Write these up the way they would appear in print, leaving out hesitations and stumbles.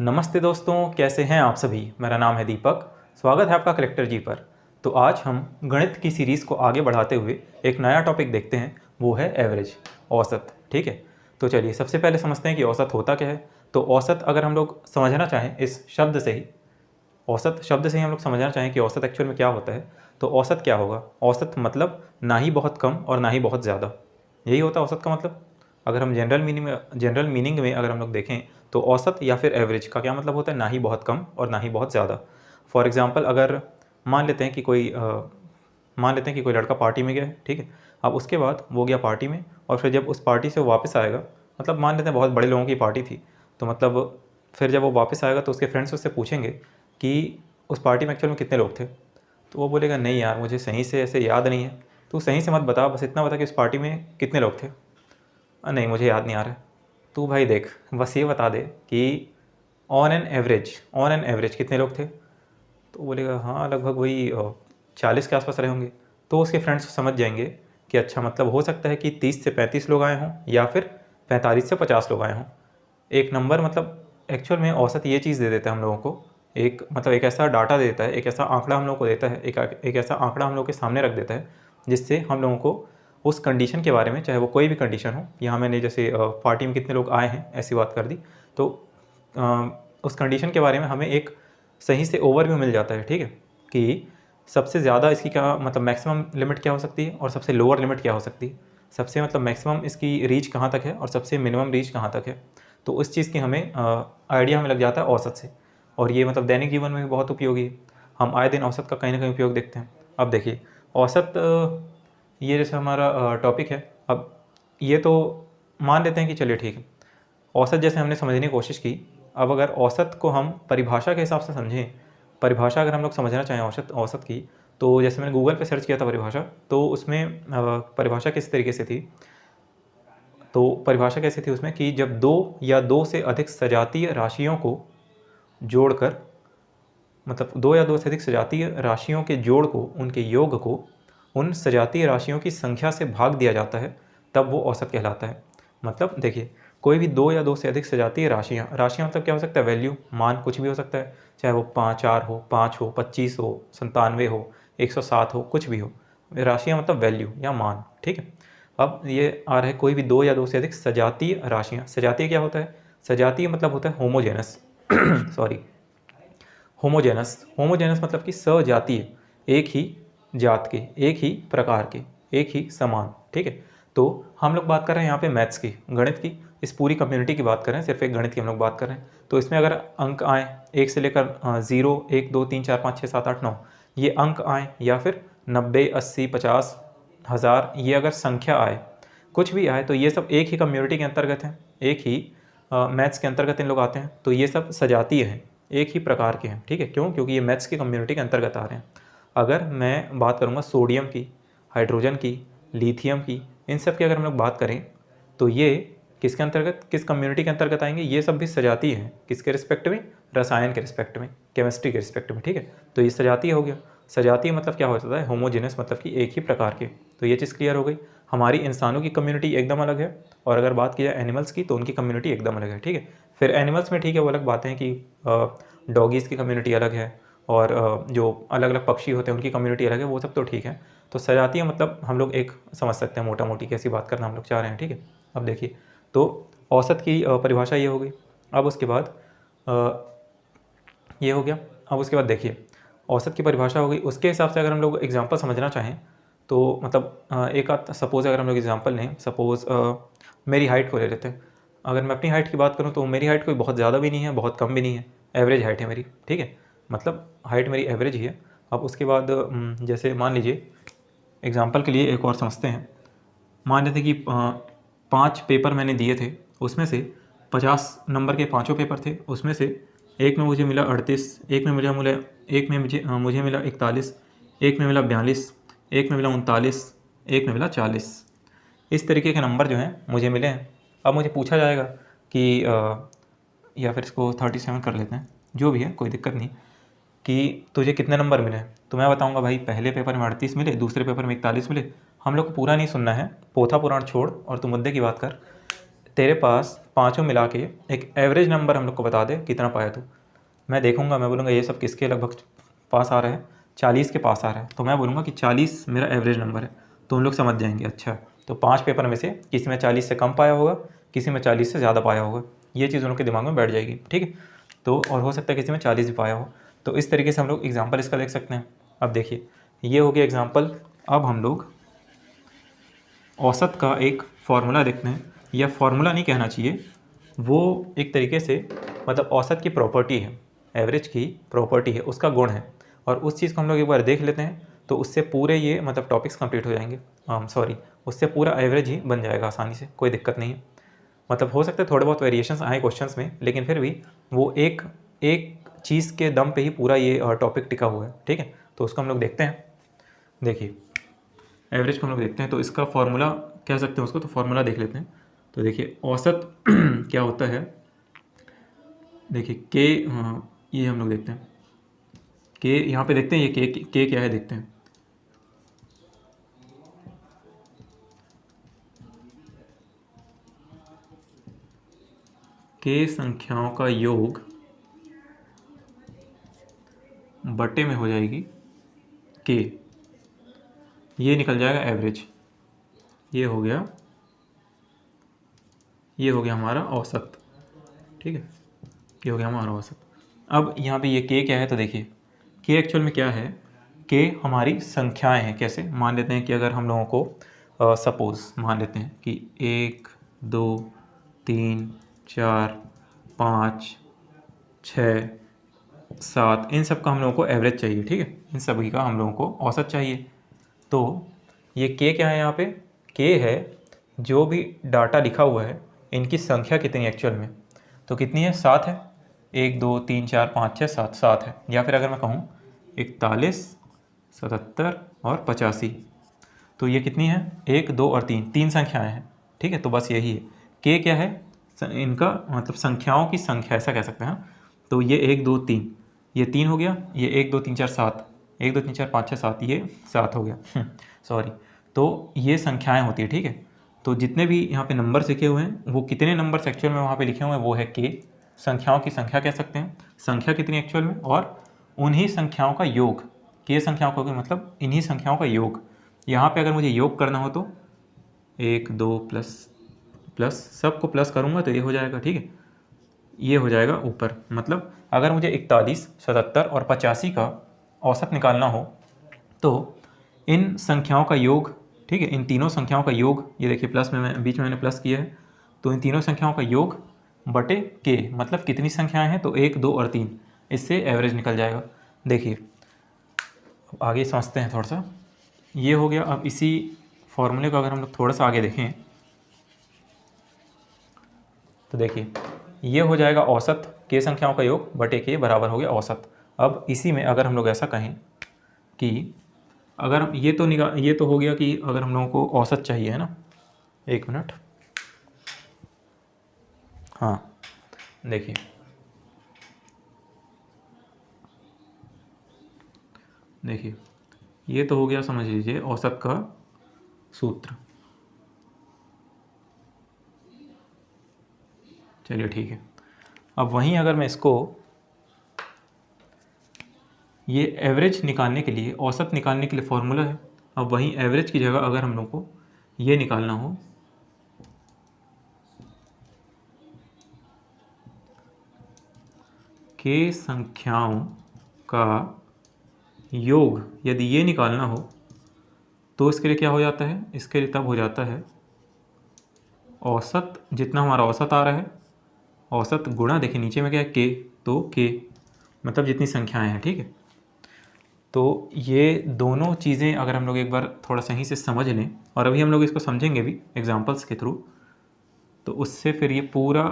नमस्ते दोस्तों, कैसे हैं आप सभी। मेरा नाम है दीपक। स्वागत है आपका कलेक्टर जी पर। तो आज हम गणित की सीरीज़ को आगे बढ़ाते हुए एक नया टॉपिक देखते हैं, वो है एवरेज, औसत। ठीक है, तो चलिए सबसे पहले समझते हैं कि औसत होता क्या है। तो औसत अगर हम लोग समझना चाहें इस शब्द से ही, औसत शब्द से ही हम लोग समझना चाहें कि औसत एक्चुअल में क्या होता है, तो औसत क्या होगा। औसत मतलब ना ही बहुत कम और ना ही बहुत ज़्यादा, यही होता है औसत का मतलब। अगर हम जनरल मीनिंग में अगर हम लोग देखें तो औसत या फिर एवरेज का क्या मतलब होता है, ना ही बहुत कम और ना ही बहुत ज़्यादा। फॉर एग्ज़ाम्पल अगर मान लेते हैं कि कोई लड़का पार्टी में गया है, ठीक है। अब उसके बाद वो गया पार्टी में और फिर जब उस पार्टी से वो वापस आएगा, मतलब मान लेते हैं बहुत बड़े लोगों की पार्टी थी, तो मतलब फिर जब वो वापस आएगा तो उसके फ्रेंड्स उससे पूछेंगे कि उस पार्टी में एक्चुअल में कितने लोग थे। तो वो बोलेगा नहीं यार, मुझे सही से ऐसे याद नहीं है। तो सही से मत बता, बस इतना बता कि उस पार्टी में कितने लोग थे। नहीं मुझे याद नहीं आ रहा है। तू भाई देख, बस ये बता दे कि ऑन एन एवरेज कितने लोग थे। तो बोलेगा हाँ लगभग वही 40 के आसपास रहे होंगे। तो उसके फ्रेंड्स समझ जाएंगे कि अच्छा मतलब हो सकता है कि 30 से 35 लोग आए हों या फिर 45 से 50 लोग आए हों। एक नंबर मतलब एक्चुअल में औसत ये चीज़ दे देता है हम लोगों को, एक मतलब एक ऐसा डाटा दे देता है, एक ऐसा आंकड़ा हम लोगों को देता है, एक ऐसा आंकड़ा हम लोग के सामने रख देता है जिससे हम लोगों को उस कंडीशन के बारे में, चाहे वो कोई भी कंडीशन हो, यहाँ मैंने जैसे पार्टी में कितने लोग आए हैं ऐसी बात कर दी, तो उस कंडीशन के बारे में हमें एक सही से ओवरव्यू मिल जाता है। ठीक है, कि सबसे ज़्यादा इसकी क्या मतलब मैक्सिमम लिमिट क्या हो सकती है और सबसे लोअर लिमिट क्या हो सकती है, सबसे मतलब मैक्सिमम इसकी रीच कहाँ तक है और सबसे मिनिमम रीच कहाँ तक है। तो उस चीज़ की हमें आइडिया हमें लग जाता है औसत से। और ये मतलब दैनिक जीवन में भी बहुत उपयोगी है, हम आए दिन औसत का कहीं ना कहीं उपयोग देखते हैं। अब देखिए औसत, ये जैसे हमारा टॉपिक है, अब ये तो मान लेते हैं कि चलिए ठीक है, औसत जैसे हमने समझने की कोशिश की। अब अगर औसत को हम परिभाषा के हिसाब से समझें, परिभाषा अगर हम लोग समझना चाहें औसत औसत की, तो जैसे मैंने गूगल पे सर्च किया था परिभाषा, तो उसमें परिभाषा किस तरीके से थी, तो परिभाषा कैसी थी उसमें कि जब दो या दो से अधिक सजातीय राशियों को जोड़कर, मतलब दो या दो से अधिक सजातीय राशियों के जोड़ को, उनके योग को उन सजातीय राशियों की संख्या से भाग दिया जाता है, तब वो औसत कहलाता है। मतलब देखिए, कोई भी दो या दो से अधिक सजातीय राशियाँ, राशियाँ मतलब क्या हो सकता है, वैल्यू, मान, कुछ भी हो सकता है, चाहे वो 4 हो, 5 हो, 25 हो, 97 हो, 107 हो, कुछ भी हो। राशियाँ मतलब वैल्यू या मान। ठीक है, अब ये आ रहा है कोई भी दो या दो से अधिक सजातीय राशियाँ। सजातीय क्या होता है, सजातीय मतलब होता है होमोजेनस सॉरी, होमोजेनस मतलब कि सजातीय, एक ही जात के, एक ही प्रकार के, एक ही समान। ठीक है, तो हम लोग बात कर रहे हैं यहाँ पे मैथ्स की, गणित की, इस पूरी कम्युनिटी की बात कर रहे हैं, सिर्फ एक गणित की हम लोग बात कर रहे हैं। तो इसमें अगर अंक आए एक से लेकर 0, 1, 2, 3, 4, 5, 6, 7, 8, 9, ये अंक आए, या फिर 90, 80, 50, 1000, ये अगर संख्या आए, कुछ भी आए, तो ये सब एक ही कम्युनिटी के अंतर्गत हैं, एक ही मैथ्स के अंतर्गत इन लोग आते हैं। तो ये सब सजातीय हैं, एक ही प्रकार के हैं। ठीक है, क्यों, क्योंकि ये मैथ्स की कम्युनिटी के अंतर्गत आ रहे हैं। अगर मैं बात करूँगा सोडियम की, हाइड्रोजन की, लिथियम की, इन सब की अगर हम लोग बात करें, तो ये किसके अंतर्गत, किस कम्युनिटी के अंतर्गत आएंगे, ये सब भी सजातीय हैं। किसके रिस्पेक्ट में, रसायन के रिस्पेक्ट में, केमिस्ट्री के रिस्पेक्ट में। ठीक है, तो ये सजातीय हो गया। सजातीय मतलब क्या होता है, होमोजेनस मतलब कि एक ही प्रकार के। तो ये चीज़ क्लियर हो गई। हमारी इंसानों की कम्युनिटी एकदम अलग है, और अगर बात की जाए एनिमल्स की, तो उनकी कम्युनिटी एकदम अलग है। ठीक है, फिर एनिमल्स में ठीक है वो अलग बातें हैं कि डॉगीज़ की कम्युनिटी अलग है, और जो अलग अलग पक्षी होते हैं उनकी कम्युनिटी अलग है, वो सब तो ठीक है। तो सजातीय मतलब हम लोग एक समझ सकते हैं मोटा मोटी कैसी बात करना हम लोग चाह रहे हैं। ठीक है, अब देखिए, तो औसत की परिभाषा ये हो गई। अब उसके बाद ये हो गया। अब उसके बाद देखिए, औसत की परिभाषा हो गई, उसके हिसाब से अगर हम लोग एग्जांपल समझना चाहें, तो मतलब एक आध सपोज़ अगर हम लोग एग्जांपल लें, सपोज़ मेरी हाइट को ले लेते हैं। अगर मैं अपनी हाइट की बात करूं, तो मेरी हाइट कोई बहुत ज़्यादा भी नहीं है, बहुत कम भी नहीं है, एवरेज हाइट है मेरी। ठीक है, मतलब हाइट मेरी एवरेज ही है। अब उसके बाद जैसे मान लीजिए एग्जांपल के लिए एक और समझते हैं। मान लेते कि 5 पेपर मैंने दिए थे, उसमें से 50 नंबर के पाँचों पेपर थे, उसमें से एक में मुझे मिला 38, एक में मुझे मिला, एक में मुझे मिला 41, एक में मिला 42, एक में मिला 39, एक में मिला 40। इस तरीके के नंबर जो हैं मुझे मिले हैं। अब मुझे पूछा जाएगा कि या फिर इसको 37 कर लेते हैं, जो भी है कोई दिक्कत नहीं, कि तुझे कितने नंबर मिले। तो मैं बताऊंगा भाई पहले पेपर में 38 मिले, दूसरे पेपर में 41 मिले। हम लोग को पूरा नहीं सुनना है, पोथा पुराण छोड़ और तू मुद्दे की बात कर। तेरे पास पाँचों मिला के एक एवरेज नंबर हम लोग को बता दे कितना पाया तू। मैं देखूंगा, मैं बोलूँगा ये सब किसके लगभग पास आ रहा है, 40 के पास आ रहा है, तो मैं बोलूँगा कि 40 मेरा एवरेज नंबर है। तो उन लोग समझ जाएंगे अच्छा, तो 5 पेपर में से किसी में 40 से कम पाया होगा, किसी में 40 से ज़्यादा पाया होगा, ये चीज़ उन लोग के दिमाग में बैठ जाएगी, ठीक है। तो और हो सकता है किसी में 40 भी पाया हो। तो इस तरीके से हम लोग एग्जाम्पल इसका देख सकते हैं। अब देखिए ये हो गया एग्जाम्पल। अब हम लोग औसत का एक फार्मूला देखते हैं, या फार्मूला नहीं कहना चाहिए, वो एक तरीके से मतलब औसत की प्रॉपर्टी है, एवरेज की प्रॉपर्टी है, उसका गुण है। और उस चीज़ को हम लोग एक बार देख लेते हैं तो उससे पूरे ये मतलब टॉपिक्स कंप्लीट हो जाएंगे। सॉरी, उससे पूरा एवरेज ही बन जाएगा आसानी से, कोई दिक्कत नहीं है। मतलब हो सकता है थोड़े बहुत वेरिएशंस आए क्वेश्चंस में, लेकिन फिर भी वो एक एक चीज़ के दम पे ही पूरा ये टॉपिक टिका हुआ है, ठीक है। तो उसको हम लोग देखते हैं। देखिए एवरेज को हम लोग देखते हैं, तो इसका फॉर्मूला कह सकते हैं उसको, तो फॉर्मूला देख लेते हैं। तो देखिए औसत क्या होता है, देखिए के, ये हम लोग देखते हैं के, यहाँ पे देखते हैं ये के क्या है, देखते हैं। के संख्याओं का योग बटे में हो जाएगी के, ये निकल जाएगा एवरेज। ये हो गया हमारा औसत, ठीक है। ये हो गया हमारा औसत। अब यहाँ पे ये के क्या है, तो देखिए के एक्चुअल में क्या है, के हमारी संख्याएं हैं। कैसे मान लेते हैं कि अगर हम लोगों को सपोज़ मान लेते हैं कि 1 2 3 4 5 6 7, इन सब का हम लोगों को एवरेज चाहिए, ठीक है। इन सभी का हम लोगों को औसत चाहिए। तो ये के क्या है, यहाँ पे के है जो भी डाटा लिखा हुआ है इनकी संख्या कितनी एक्चुअल में, तो कितनी है, 7 है। 1 2 3 4 5 6 7, 7 है। या फिर अगर मैं कहूँ 41 77 और 85, तो ये कितनी है, 1 2 और 3, तीन संख्याएं हैं, ठीक है। तो बस यही है के क्या है, इनका मतलब संख्याओं की संख्या ऐसा कह सकते हैं। तो ये 1 2 3, ये 3 हो गया, ये 1 2 3 4 7, 1 2 3 4 5 6 7, ये 7 हो गया सॉरी। तो ये संख्याएं होती है, ठीक है। तो जितने भी यहाँ पे नंबर्स लिखे हुए हैं वो कितने नंबर्स एक्चुअल में वहाँ पे लिखे हुए हैं, वो है के, संख्याओं की संख्या कह सकते हैं, संख्या कितनी एक्चुअल में, और उन्हीं संख्याओं का योग, के संख्याओं का मतलब इन्हीं संख्याओं का योग। यहाँ पे अगर मुझे योग करना हो तो 1 2 प्लस प्लस, सबको प्लस करूँगा तो ये हो जाएगा, ठीक है। ये हो जाएगा ऊपर, मतलब अगर मुझे 41 77 और 85 का औसत निकालना हो तो इन संख्याओं का योग, ठीक है, इन तीनों संख्याओं का योग, ये देखिए प्लस में मैं बीच में मैंने प्लस किया है, तो इन तीनों संख्याओं का योग बटे के, मतलब कितनी संख्याएं हैं, तो 1 2 और 3, इससे एवरेज निकल जाएगा। देखिए आगे समझते हैं थोड़ा सा, ये हो गया। अब इसी फॉर्मूले को अगर हम लोग थोड़ा सा आगे देखें तो देखिए ये हो जाएगा औसत, के संख्याओं का योग बटे के बराबर हो गया औसत। अब इसी में अगर हम लोग ऐसा कहें कि अगर हम ये तो हो गया कि अगर हम लोगों को औसत चाहिए, है ना, एक मिनट, हाँ देखिए ये तो हो गया, समझ लीजिए औसत का सूत्र। चलिए ठीक है। अब वहीं अगर मैं इसको, ये एवरेज निकालने के लिए, औसत निकालने के लिए फॉर्मूला है। अब वहीं एवरेज की जगह अगर हम लोग को ये निकालना हो, के संख्याओं का योग, यदि ये निकालना हो तो इसके लिए क्या हो जाता है, इसके लिए तब हो जाता है औसत, जितना हमारा औसत आ रहा है, औसत गुणा, देखिए नीचे में क्या है के, तो के मतलब जितनी संख्याएं हैं, ठीक है। तो ये दोनों चीज़ें अगर हम लोग एक बार थोड़ा सही से समझ लें, और अभी हम लोग इसको समझेंगे भी एग्जांपल्स के थ्रू, तो उससे फिर ये पूरा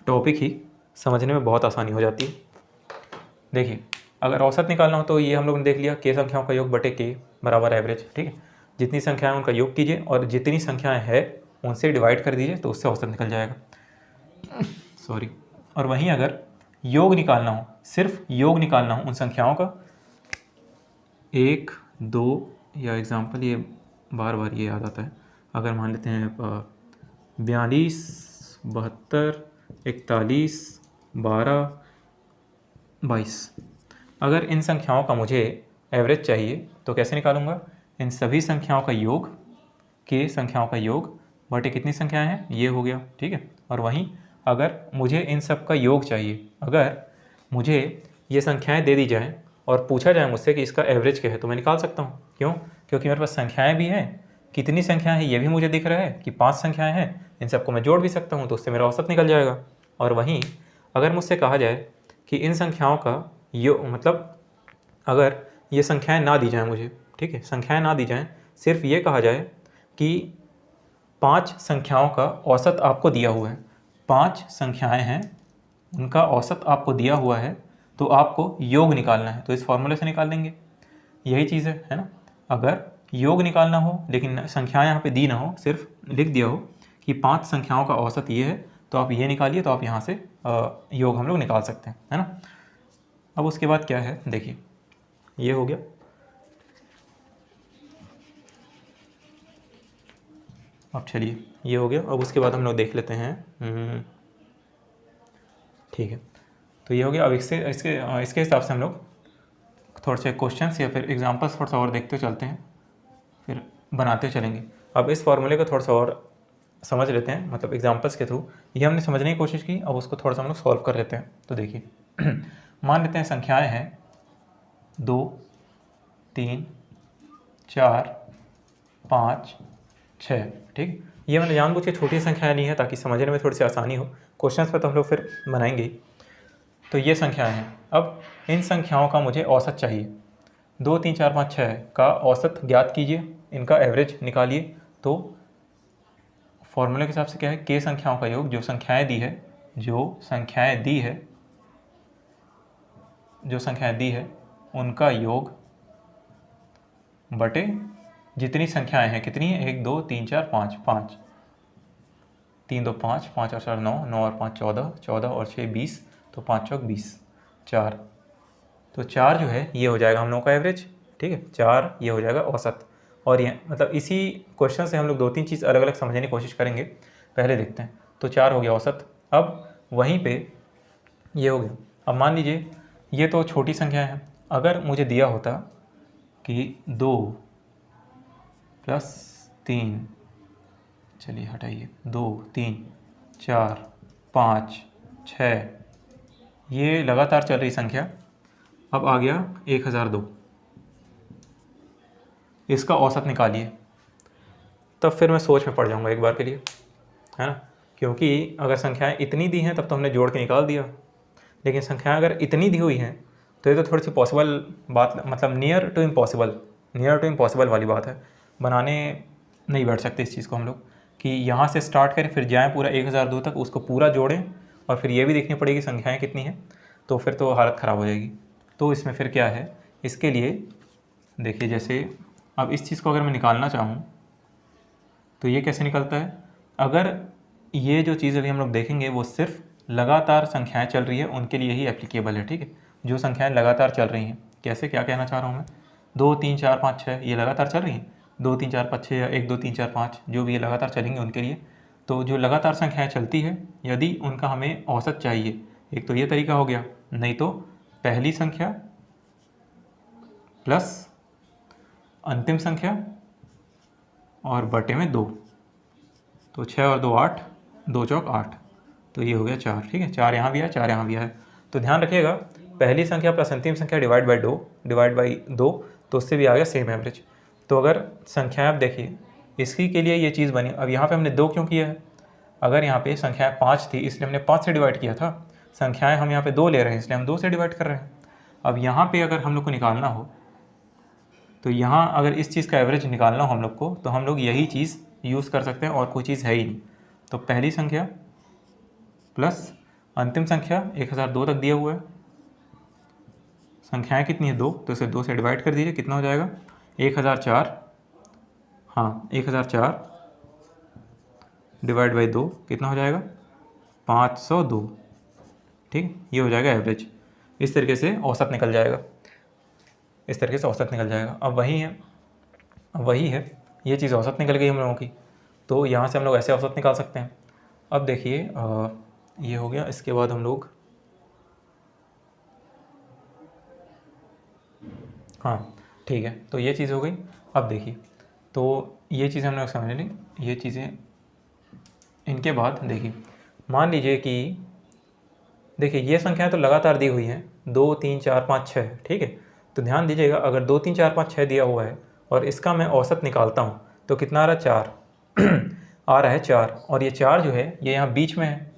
टॉपिक ही समझने में बहुत आसानी हो जाती है। देखिए अगर औसत निकालना हो तो ये हम लोग ने देख लिया, के संख्याओं का योग बटे के बराबर एवरेज, ठीक है। जितनी संख्याएं उनका योग कीजिए और जितनी संख्याएं हैं उनसे डिवाइड कर दीजिए, तो उससे औसत निकल जाएगा सॉरी। और वहीं अगर योग निकालना हो, सिर्फ योग निकालना हो उन संख्याओं का, 1 2, या एग्जाम्पल ये बार बार ये याद आता है, अगर मान लेते हैं 72, 41, 12, 22। अगर इन संख्याओं का मुझे एवरेज चाहिए तो कैसे निकालूंगा? इन सभी संख्याओं का योग के संख्याओं का योग बटे कितनी संख्याएं हैं, ये हो गया, ठीक है। और वहीं अगर मुझे इन सब का योग चाहिए, अगर मुझे ये संख्याएं दे दी जाएं और पूछा जाए मुझसे कि इसका एवरेज क्या है, तो मैं निकाल सकता हूँ। क्यों? क्योंकि मेरे पास संख्याएं भी हैं, कितनी संख्याएं हैं ये भी मुझे दिख रहा है कि 5 संख्याएं हैं, इन सबको मैं जोड़ भी सकता हूँ, तो उससे मेरा औसत निकल जाएगा। और वहीं अगर मुझसे कहा जाए कि इन संख्याओं का मतलब अगर ये संख्याएं ना दी जाएं मुझे, ठीक है, संख्याएं ना दी जाएं, सिर्फ ये कहा जाए कि 5 संख्याओं का औसत आपको दिया हुआ है, 5 संख्याएं हैं उनका औसत आपको दिया हुआ है, तो आपको योग निकालना है, तो इस फॉर्मूले से निकाल लेंगे। यही चीज़ है ना। अगर योग निकालना हो लेकिन संख्याएं यहाँ पे दी ना हो, सिर्फ लिख दिया हो कि 5 संख्याओं का औसत ये है, तो आप ये निकालिए, तो आप यहाँ से योग हम लोग निकाल सकते हैं, है ना। अब उसके बाद क्या है, देखिए ये हो गया। अब चलिए ये हो गया। अब उसके बाद हम लोग देख लेते हैं, ठीक है, तो ये हो गया। अब इसके हिसाब से हम लोग थोड़े से क्वेश्चंस या फिर एग्जांपल्स थोड़ा सा और देखते चलते हैं, फिर बनाते चलेंगे। अब इस फॉर्मूले को थोड़ा सा और समझ लेते हैं, मतलब एग्जांपल्स के थ्रू ये हमने समझने की कोशिश की, अब उसको थोड़ा सा हम लोग सॉल्व कर लेते हैं। तो देखिए मान लेते हैं संख्याएं हैं 2, 3, 4, 5, 6, ठीक। ये मैंने जानबूझ के छोटी संख्याएं ली है ताकि समझने में थोड़ी सी आसानी हो। क्वेश्चंस पे तो हम लोग फिर बनाएंगे। तो ये संख्याएं हैं। अब इन संख्याओं का मुझे औसत चाहिए। 2, 3, 4, 5, 6 का औसत ज्ञात कीजिए, इनका एवरेज निकालिए। तो फॉर्मूले के हिसाब से क्या है, के संख्याओं का योग, जो संख्याएं दी है उनका योग बटे जितनी संख्याएं हैं, कितनी है, 1, 2, 3, 4, 5, 5, 3, 2, 5, 5 और 4 9, 9 और 5 14, 14 और 6 20, तो 5 चौक 20, 4, तो 4 जो है ये हो जाएगा हम लोगों का एवरेज, ठीक है। 4 ये हो जाएगा औसत। और ये मतलब इसी क्वेश्चन से हम लोग 2-3 चीज़ अलग अलग समझने की कोशिश करेंगे। पहले देखते हैं, तो 4 हो गया औसत। अब वहीं पे ये हो गया। अब मान लीजिए ये तो छोटी संख्या है, अगर मुझे दिया होता कि 2 + 3, चलिए हटाइए, 2, 3, 4, 5, 6, ये लगातार चल रही संख्या। अब आ गया 1002, इसका औसत निकालिए। तब फिर मैं सोच में पड़ जाऊंगा एक बार के लिए, है ना, क्योंकि अगर संख्याएं इतनी दी हैं तब तो हमने जोड़ के निकाल दिया, लेकिन संख्याएं अगर इतनी दी हुई हैं तो ये तो थोड़ी सी पॉसिबल बात, मतलब नियर टू इम्पॉसिबल वाली बात है। बनाने नहीं बैठ सकते इस चीज़ को हम लोग कि यहाँ से स्टार्ट करें फिर जाएँ पूरा 1002 तक, उसको पूरा जोड़ें और फिर ये भी देखनी पड़ेगी संख्याएँ कितनी हैं, तो फिर तो हालत ख़राब हो जाएगी। तो इसमें फिर क्या है, इसके लिए देखिए, जैसे अब इस चीज़ को अगर मैं निकालना चाहूँ तो ये कैसे निकलता है। अगर ये जो चीज़ अभी हम लोग देखेंगे वो सिर्फ लगातार संख्याएं चल रही है उनके लिए ही एप्लीकेबल है, ठीक है। जो संख्याएं लगातार चल रही हैं, कैसे, क्या कहना चाह रहा हूँ मैं, 2, 3, 4, 5, 6 ये लगातार चल रही हैं, 2, 3, 4, 5, 6 या 1, 2, 3, 4, 5 जो भी ये लगातार चलेंगे उनके लिए। तो जो लगातार संख्याएँ चलती है, यदि उनका हमें औसत चाहिए, एक तो ये तरीका हो गया, नहीं तो पहली संख्या प्लस अंतिम संख्या और बटे में 2, तो 6 और 2 8, 2 चौक 8, तो ये हो गया 4, ठीक है। 4 यहाँ भी है, 4 यहाँ भी है। तो ध्यान रखिएगा, पहली संख्या प्लस अंतिम संख्या डिवाइड बाई 2, तो उससे भी आ गया सेम एवरेज। तो अगर संख्याएं आप देखिए, इसकी के लिए ये चीज़ बनी। अब यहाँ पे हमने 2 क्यों किया है, अगर यहाँ पे संख्याएं 5 थी इसलिए हमने 5 से डिवाइड किया था, संख्याएँ हम यहाँ पे 2 ले रहे हैं इसलिए हम 2 से डिवाइड कर रहे हैं। अब यहाँ पे अगर हम लोग को निकालना हो, तो यहाँ अगर इस चीज़ का एवरेज निकालना हो हम लोग को, तो हम लोग यही चीज़ यूज़ कर सकते हैं और कोई चीज़ है ही नहीं। तो पहली संख्या प्लस अंतिम संख्या 1002 तक दिया हुआ है, संख्याएं कितनी है 2, तो इसे 2 से डिवाइड कर दीजिए, कितना हो जाएगा 1004, हाँ 1004 डिवाइड बाई 2 कितना हो जाएगा 502, ठीक, ये हो जाएगा एवरेज। इस तरीके से औसत निकल जाएगा, इस तरीके से औसत निकल जाएगा। अब वही है, ये चीज़ औसत निकल गई हम लोगों की, तो यहाँ से हम लोग ऐसे औसत निकाल सकते हैं। अब देखिए ये हो गया। इसके बाद हम लोग, हाँ ठीक है, तो ये चीज़ हो गई। अब देखिए, तो ये चीज़ें हमने समझ ली, ये चीज़ें। इनके बाद देखिए, मान लीजिए कि देखिए ये संख्याएं तो लगातार दी हुई हैं, 2 3 4 5 6, ठीक है। तो ध्यान दीजिएगा, अगर 2 3 4 5 6 दिया हुआ है और इसका मैं औसत निकालता हूँ तो कितना आ रहा है, 4 आ रहा है 4। और ये 4 जो है ये यहाँ बीच में है।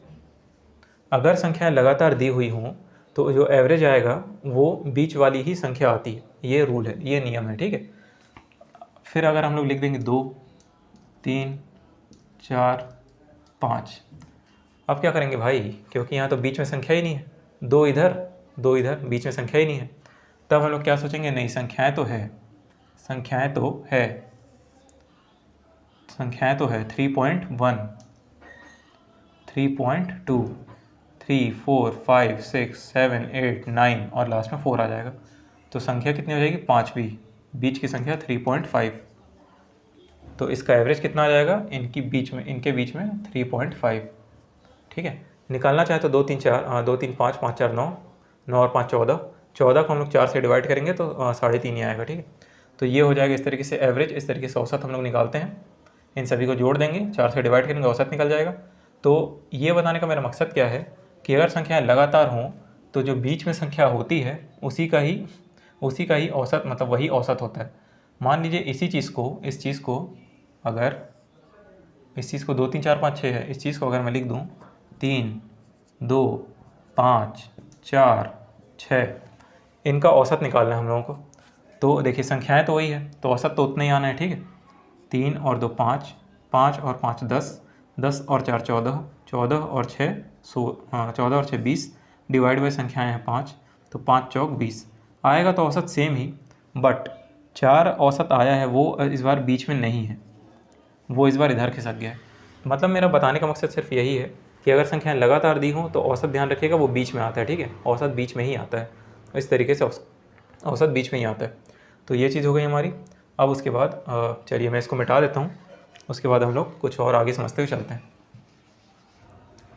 अगर संख्याएं लगातार दी हुई हों तो जो एवरेज आएगा वो बीच वाली ही संख्या आती है। ये रूल है, ये नियम है, ठीक है। फिर अगर हम लोग लिख देंगे 2 3 4 5, अब क्या करेंगे भाई, क्योंकि यहाँ तो बीच में संख्या ही नहीं है, 2 इधर 2 इधर, बीच में संख्या ही नहीं है। तब हम लोग क्या सोचेंगे, नहीं संख्याएं तो है, संख्याएं तो है, संख्याएं तो है। 3.1 3.2 3 4 5 6 7 8 9 और लास्ट में 4 आ जाएगा। तो संख्या कितनी हो जाएगी, 5 भी, बीच की संख्या 3.5। तो इसका एवरेज कितना आ जाएगा, इनके बीच में 3.5, ठीक है। निकालना चाहे तो 2 3 4, 2 3 5 5 4 9, 9 और 5 14, 14 को हम लोग 4 से डिवाइड करेंगे तो 3.5 ही आएगा, ठीक है। तो ये हो जाएगा इस तरीके से एवरेज, इस तरीके से औसत हम लोग निकालते हैं। इन सभी को जोड़ देंगे, 4 से डिवाइड करेंगे, औसत निकल जाएगा। तो ये बताने का मेरा मकसद क्या है कि अगर संख्याएँ लगातार हों तो जो बीच में संख्या होती है उसी का ही औसत, मतलब वही औसत होता है। मान लीजिए इस चीज़ को अगर 2 3 4 5 6 है, इस चीज़ को अगर मैं लिख दूँ 3 2 5 4 6, इनका औसत निकालना है हम लोगों को। तो देखिए संख्याएं तो वही है, तो औसत तो उतना ही आना है, ठीक है। 3 और 2 5, 5 और 5 10, 10 और 4 14, 14 और 6 14 और 6 20, डिवाइड बाई संख्याएं हैं 5, तो 5 चौक 20 आएगा। तो औसत सेम ही, बट 4 औसत आया है, वो इस बार बीच में नहीं है, वो इस बार इधर खिसक गया है। मतलब मेरा बताने का मकसद सिर्फ यही है कि अगर संख्याएं लगातार दी हों तो औसत ध्यान रखिएगा वो बीच में आता है, ठीक है। औसत बीच में ही आता है, इस तरीके से औसत बीच में ही आता है। तो ये चीज़ हो गई हमारी। अब उसके बाद चलिए मैं इसको मिटा देता हूँ, उसके बाद हम लोग कुछ और आगे समझते हुए चलते हैं।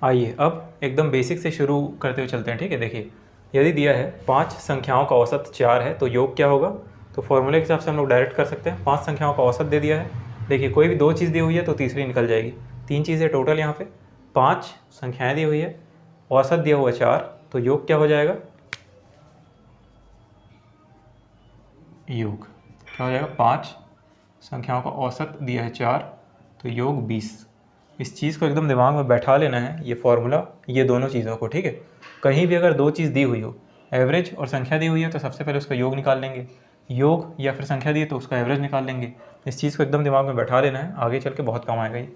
आइए अब एकदम बेसिक से शुरू करते हुए चलते हैं, ठीक है। देखिए यदि दिया है 5 संख्याओं का औसत 4 है तो योग क्या होगा, तो फॉर्मूले के हिसाब से हम लोग डायरेक्ट कर सकते हैं। 5 संख्याओं का औसत दे दिया है, देखिए कोई भी 2 चीज़ दी हुई है तो तीसरी निकल जाएगी, 3 चीज़ें टोटल यहाँ पे, 5 संख्याएं दी हुई है, औसत दिया हुआ है 4, तो योग क्या हो जाएगा, योग क्या हो जाएगा, 5 संख्याओं का औसत दिया है 4, तो योग 20। इस चीज़ को एकदम दिमाग में बैठा लेना है, ये फॉर्मूला, ये दोनों चीज़ों को, ठीक है। कहीं भी अगर 2 चीज़ दी हुई हो, एवरेज और संख्या दी हुई है, तो सबसे पहले उसका योग निकाल लेंगे, योग या फिर संख्या दी है तो उसका एवरेज निकाल लेंगे। इस चीज़ को एकदम दिमाग में बैठा लेना है, आगे चल के बहुत काम आएगा ये।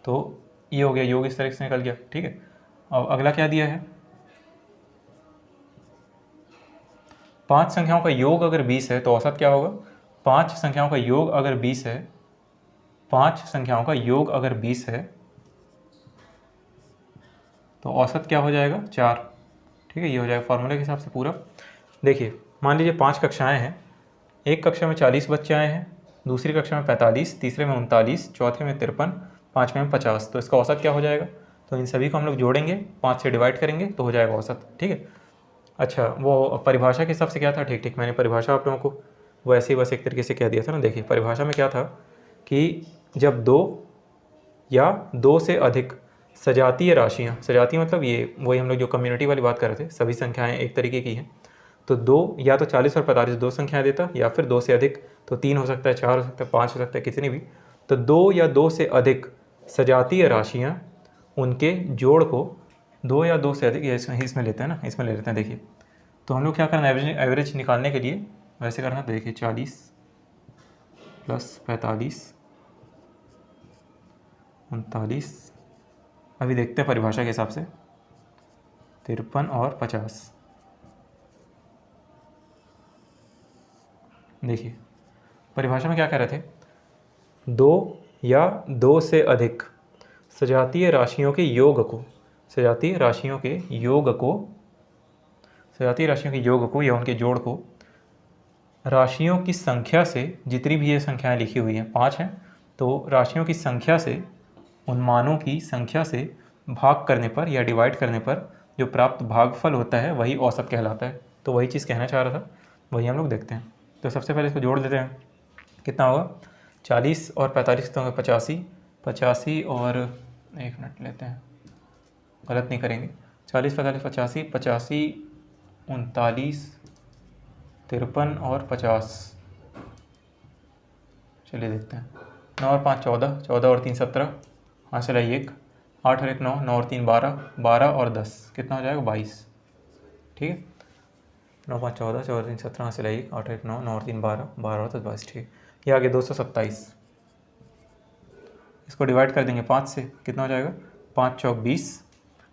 तो ये हो गया, योग इस तरीके से निकल गया, ठीक है। अब अगला क्या दिया है, 5 संख्याओं का योग अगर 20 है तो औसत क्या होगा, 5 संख्याओं का योग अगर 20 है, 5 संख्याओं का योग अगर 20 है तो औसत क्या हो जाएगा, 4, ठीक है। ये हो जाएगा फॉर्मूले के हिसाब से पूरा। देखिए मान लीजिए 5 कक्षाएं हैं, एक कक्षा में 40 बच्चे आए हैं, दूसरी कक्षा में 45, तीसरे में 39, चौथे में 53, पाँचवें में 50, तो इसका औसत क्या हो जाएगा। तो इन सभी को हम लोग जोड़ेंगे, 5 से डिवाइड करेंगे तो हो जाएगा औसत, ठीक है। अच्छा वो परिभाषा के हिसाब से क्या था, ठीक ठीक मैंने परिभाषा आप लोगों को वैसे ही बस एक तरीके से कह दिया था ना। देखिए परिभाषा में क्या था कि जब 2 या 2 से अधिक सजातीय राशियाँ, सजातीय मतलब ये वही हम लोग जो कम्युनिटी वाली बात कर रहे थे, सभी संख्याएं एक तरीके की हैं, तो 2 या तो 40 और 45 2 संख्याएं देता, या फिर 2 से अधिक तो 3 हो सकता है, 4 हो सकता है, 5 हो सकता है, कितनी भी। तो 2 या 2 से अधिक सजातीय राशियाँ, उनके जोड़ को 2 या 2 से अधिक, या इसमें लेते हैं ना, इसमें ले लेते हैं। देखिए तो हम लोग क्या करना है, एवरेज निकालने के लिए वैसे करना है। देखिए 40 प्लस 45 39, अभी देखते हैं परिभाषा के हिसाब से, 53 और 50। देखिए परिभाषा में क्या कह रहे थे, 2 या 2 से अधिक सजातीय राशियों के योग को, सजातीय राशियों के योग को या उनके जोड़ को राशियों की संख्या से, जितनी भी ये संख्याएं लिखी हुई हैं 5 हैं, तो राशियों की संख्या से, उन मानों की संख्या से भाग करने पर या डिवाइड करने पर जो प्राप्त भागफल होता है वही औसत कहलाता है। तो वही चीज़ कहना चाह रहा था, वही हम लोग देखते हैं। तो सबसे पहले इसको जोड़ देते हैं, कितना होगा 40 और 45 कितना होगा 85, 85 और 1 मिनट लेते हैं, गलत नहीं करेंगे, 40 45 85, 85 39 53 और 50, चलिए देखते हैं। 9 और 5 14, 14 और 3 17, हाँ चला 1, 8 और 1 9, 9 और 3 12, 12 और 10 कितना हो जाएगा 22, ठीक है। 9 5 14, 14 3 17, हाँ चला 1, 8 और 1 9, 9 और 3 12, 12 और 10 22, ठीक है। ये आगे 227, इसको डिवाइड कर देंगे 5 से, कितना हो जाएगा 5 चौक 20,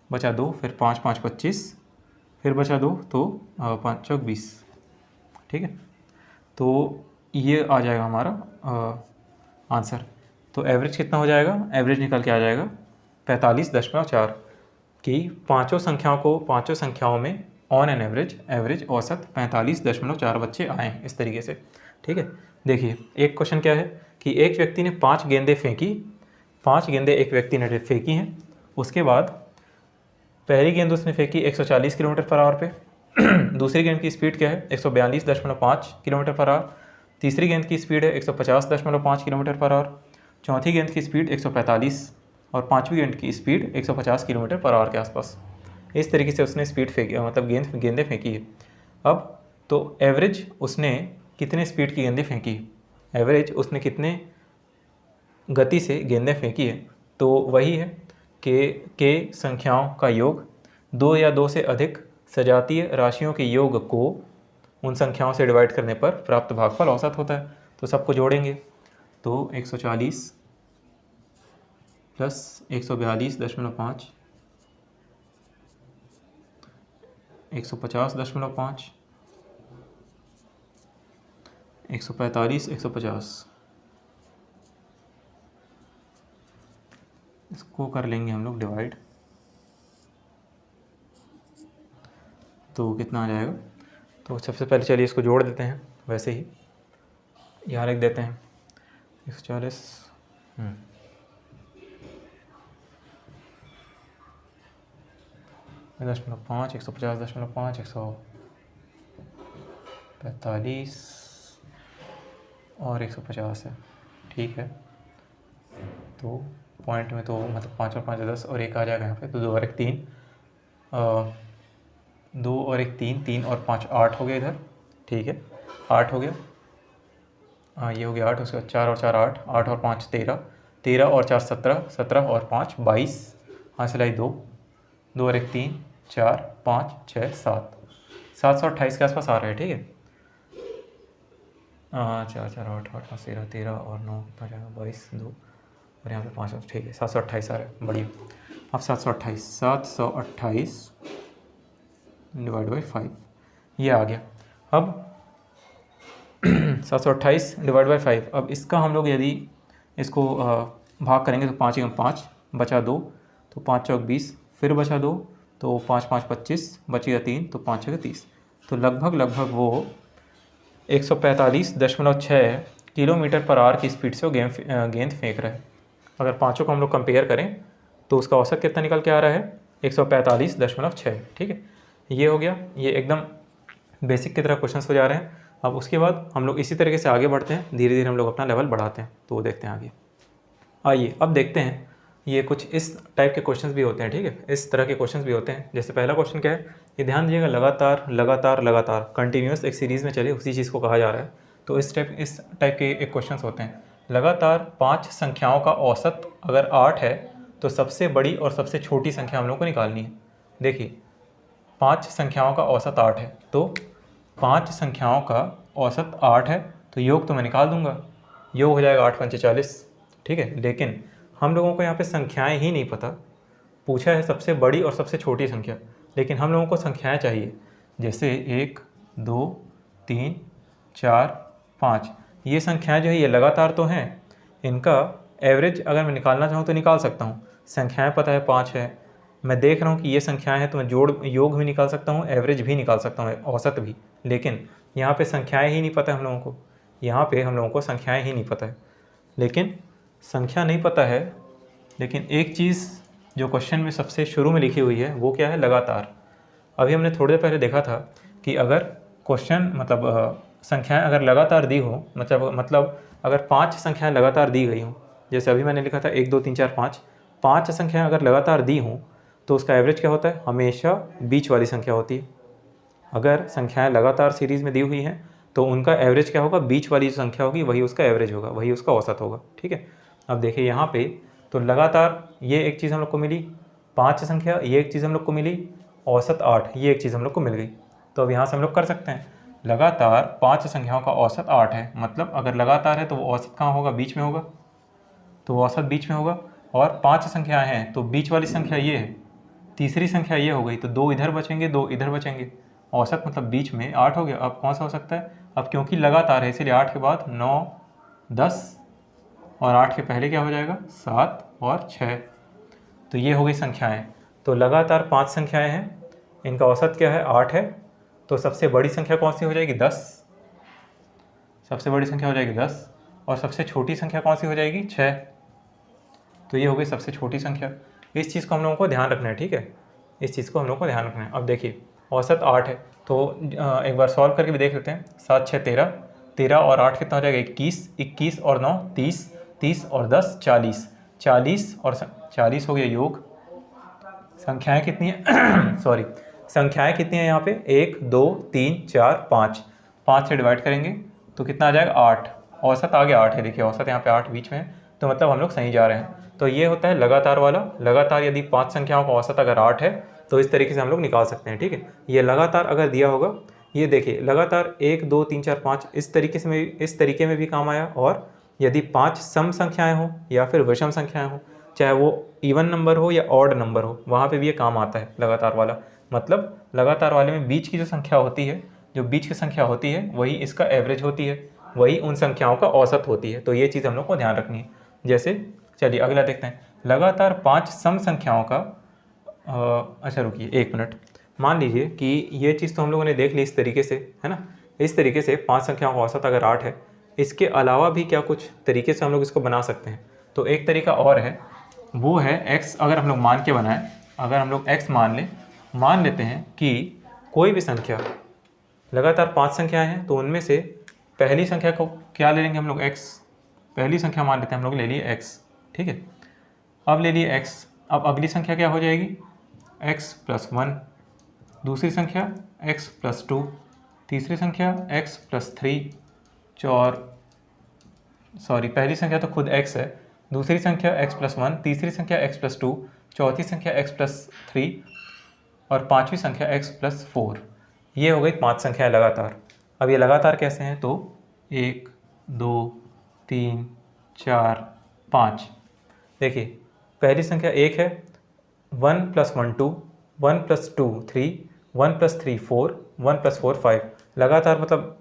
बचा 2, फिर 5 5 25, फिर बचा 2, तो 5 चौक 20, ठीक है। तो ये आ जाएगा हमारा आंसर। तो एवरेज कितना हो जाएगा, एवरेज निकल के आ जाएगा 45.4, कि पांचों संख्याओं में ऑन एन एवरेज औसत 45.4 बच्चे आए इस तरीके से, ठीक है। देखिए एक क्वेश्चन क्या है कि एक व्यक्ति ने 5 गेंदें फेंकी, 5 गेंदें एक व्यक्ति ने फेंकी हैं, उसके बाद पहली गेंद उसने फेंकी 140 किलोमीटर पर आवर पे, दूसरी गेंद की स्पीड क्या है 142.5 किलोमीटर पर आवर, तीसरी गेंद की स्पीड है 150.5 किलोमीटर पर आवर, चौथी गेंद की स्पीड 145 और पांचवी गेंद की स्पीड 150 किलोमीटर पर आवर के आसपास। इस तरीके से उसने स्पीड फेंकी, मतलब गेंदें फेंकी है। अब तो एवरेज उसने कितने स्पीड की गेंदें फेंकी, एवरेज उसने कितने गति से गेंदें फेंकी है, तो वही है के संख्याओं का योग 2 या 2 से अधिक सजातीय राशियों के योग को उन संख्याओं से डिवाइड करने पर प्राप्त भागफल औसत होता है। तो सबको जोड़ेंगे तो 140 प्लस 142.5, 150.5, 145, 150, इसको कर लेंगे हम लोग डिवाइड, तो कितना आ जाएगा। तो सबसे पहले चलिए इसको जोड़ देते हैं, वैसे ही यहाँ लिख देते हैं 140 .5, 150.5, 145 और 150 है, ठीक है। तो पॉइंट में तो मतलब 5 और 5 10 और 1 आ जाएगा यहाँ पे, तो 2 और 1 3, 2 और 1 3, 3 और 5 8 हो गया इधर, ठीक है 8 हो गया, हाँ ये हो गया 8, उसके बाद 4 और 4 8, 8 और 5 13, 13 और 4 17, 17 और 5 22, हाँ सिलाई 2, 2 और 1 3 4 5 6 7, 728 के आसपास आ रहा है, ठीक है। हाँ 4 4 8 8 5 13, 13 और 9 कितना जाएगा 22, 2 और यहाँ पे 5, ठीक है 728 आ रहा है, बढ़िया। अब 728 डिवाइड बाई 5 ये आ गया। अब 728 डिवाइड बाई 5, अब इसका हम लोग यदि इसको भाग करेंगे तो 5 × 5 बचा 2, तो 5 चौक 20, फिर बचा 2, तो 5 5 25, बचेगा 3, तो 5 6 30, तो लगभग वो 145.6 किलोमीटर पर आवर की स्पीड से वो गेंद फेंक रहा है। अगर पाँचों को हम लोग कंपेयर करें तो उसका औसत कितना निकल के आ रहा है 145.6, ठीक है। ये हो गया, ये एकदम बेसिक की तरह क्वेश्चंस हो जा रहे हैं। अब उसके बाद हम लोग इसी तरीके से आगे बढ़ते हैं, धीरे धीरे हम लोग अपना लेवल बढ़ाते हैं, तो वो देखते हैं आगे। आइए अब देखते हैं, ये कुछ इस टाइप के क्वेश्चंस भी होते हैं, ठीक है, इस तरह के क्वेश्चंस भी होते हैं। जैसे पहला क्वेश्चन क्या है, ये ध्यान दीजिएगा, लगातार लगातार लगातार कंटिन्यूस एक सीरीज़ में चले उसी चीज़ को कहा जा रहा है। तो इस टाइप के एक क्वेश्चन होते हैं। लगातार 5 संख्याओं का औसत अगर 8 है तो सबसे बड़ी और सबसे छोटी संख्या हम लोग को निकालनी है। देखिए 5 संख्याओं का औसत 8 है, तो 5 संख्याओं का औसत 8 है, तो योग तो मैं निकाल दूंगा, योग हो जाएगा 8 पंचे 40, ठीक है। लेकिन हम लोगों को यहाँ पे संख्याएं ही नहीं पता, पूछा है सबसे बड़ी और सबसे छोटी संख्या, लेकिन हम लोगों को संख्याएं चाहिए, जैसे 1 2 3 4 5, ये संख्याएं जो है ये लगातार तो हैं, इनका एवरेज अगर मैं निकालना चाहूँ तो निकाल सकता हूँ। संख्याएं पता है 5 है, मैं देख रहा हूँ कि ये संख्याएं हैं, तो मैं योग भी निकाल सकता हूँ, एवरेज भी निकाल सकता हूँ, औसत भी। लेकिन यहाँ पे संख्याएं ही नहीं पता है हम लोगों को, यहाँ पे हम लोगों को संख्याएं ही नहीं पता है। लेकिन संख्या नहीं पता है, लेकिन एक चीज़ जो क्वेश्चन में सबसे शुरू में लिखी हुई है वो क्या है, लगातार। अभी हमने थोड़ी देर पहले देखा था कि अगर क्वेश्चन मतलब संख्याएं अगर लगातार दी हो, मतलब अगर 5 संख्याएं लगातार दी गई हों, जैसे अभी मैंने लिखा था 1 2 3 4 5, 5 संख्याएं अगर लगातार दी हों तो उसका एवरेज क्या होता है, हमेशा बीच वाली संख्या होती है। अगर संख्याएं लगातार सीरीज़ में दी हुई हैं तो उनका एवरेज क्या होगा, बीच वाली जो संख्या होगी वही उसका एवरेज होगा, वही उसका औसत होगा। ठीक है, अब देखिए यहाँ पे तो लगातार ये एक चीज़ हम लोग को मिली, 5 संख्या ये एक चीज़ हम लोग को मिली, औसत 8 ये एक चीज़ हम लोग को मिल गई। तो अब यहाँ से हम लोग कर सकते हैं, लगातार 5 संख्याओं का औसत 8 है, मतलब अगर लगातार है तो वो औसत कहाँ होगा, बीच में होगा, तो वो औसत बीच में होगा। और 5 संख्याएँ हैं तो बीच वाली संख्या ये है, तीसरी संख्या ये हो गई, तो 2 इधर बचेंगे 2 इधर बचेंगे, औसत मतलब बीच में 8 हो गया। अब कौन सा हो सकता है, अब क्योंकि लगातार है इसीलिए 8 के बाद 9 10 और 8 के पहले क्या हो जाएगा, 7 और 6। तो ये हो गई संख्याएं। तो लगातार 5 संख्याएं हैं, इनका औसत क्या है, 8 है। तो सबसे बड़ी संख्या कौन सी हो जाएगी, 10। सबसे बड़ी संख्या हो जाएगी 10 और सबसे छोटी संख्या कौन सी हो जाएगी, 6। तो ये हो गई सबसे छोटी संख्या। इस चीज़ को हम लोगों को ध्यान रखना है, ठीक है, इस चीज़ को हम लोगों को ध्यान रखना है। अब देखिए औसत 8 है तो एक बार सॉल्व करके भी देख लेते हैं। 7 6 13, 13 और 8 कितना हो जाएगा, 21, 21 और 9 30, 30 और 10 40, 40 और 40 हो गया योग। संख्याएं कितनी है सॉरी, संख्याएं कितनी है यहाँ पे, 1 2 3 4 5, 5 से डिवाइड करेंगे तो कितना आ जाएगा, 8। औसत आ गया 8 है, देखिए औसत यहाँ पे 8 बीच में है, तो मतलब हम लोग सही जा रहे हैं। तो ये होता है लगातार वाला। लगातार यदि 5 संख्याओं का औसत अगर 8 है तो इस तरीके से हम लोग निकाल सकते हैं, ठीक है। ये लगातार अगर दिया होगा, ये देखिए लगातार 1 2 3 4 5 इस तरीके में भी काम आया। और यदि 5 सम संख्याएं हों या फिर विषम संख्याएं हों, चाहे वो इवन नंबर हो या ऑड नंबर हो, वहाँ पे भी ये काम आता है लगातार वाला। मतलब लगातार वाले में बीच की जो संख्या होती है, जो बीच की संख्या होती है वही इसका एवरेज होती है, वही उन संख्याओं का औसत होती है। तो ये चीज़ हम लोग को ध्यान रखनी है। जैसे चलिए अगला देखते हैं, लगातार 5 सम संख्याओं का अच्छा रुकिए 1 मिनट। मान लीजिए कि ये चीज़ तो हम लोगों ने देख ली इस तरीके से, है ना। इस तरीके से 5 संख्याओं का औसत अगर 8 है, इसके अलावा भी क्या कुछ तरीके से हम लोग इसको बना सकते हैं। तो एक तरीका और है, वो है x। अगर हम लोग मान के बनाएं, अगर हम लोग x मान लेते हैं कि कोई भी संख्या, लगातार 5 संख्याएं हैं तो उनमें से पहली संख्या को क्या ले लेंगे हम लोग, x। पहली संख्या मान लेते हैं हम लोग, ले लिए x, ठीक है। अब ले लिए x, अब अगली संख्या क्या हो जाएगी, x + 1, दूसरी संख्या x + 2, तीसरी संख्या x + 3, और सॉरी पहली संख्या तो खुद x है, दूसरी संख्या x + 1, तीसरी संख्या x + 2, चौथी संख्या x + 3 और पांचवी संख्या x + 4। ये हो गई 5 संख्याएं लगातार। अब ये लगातार कैसे हैं, तो 1 2 3 4 5। देखिए पहली संख्या 1 है, 1 + 1 2, 1 + 2 3, 1 + 3 4, 1 + 4 5। लगातार मतलब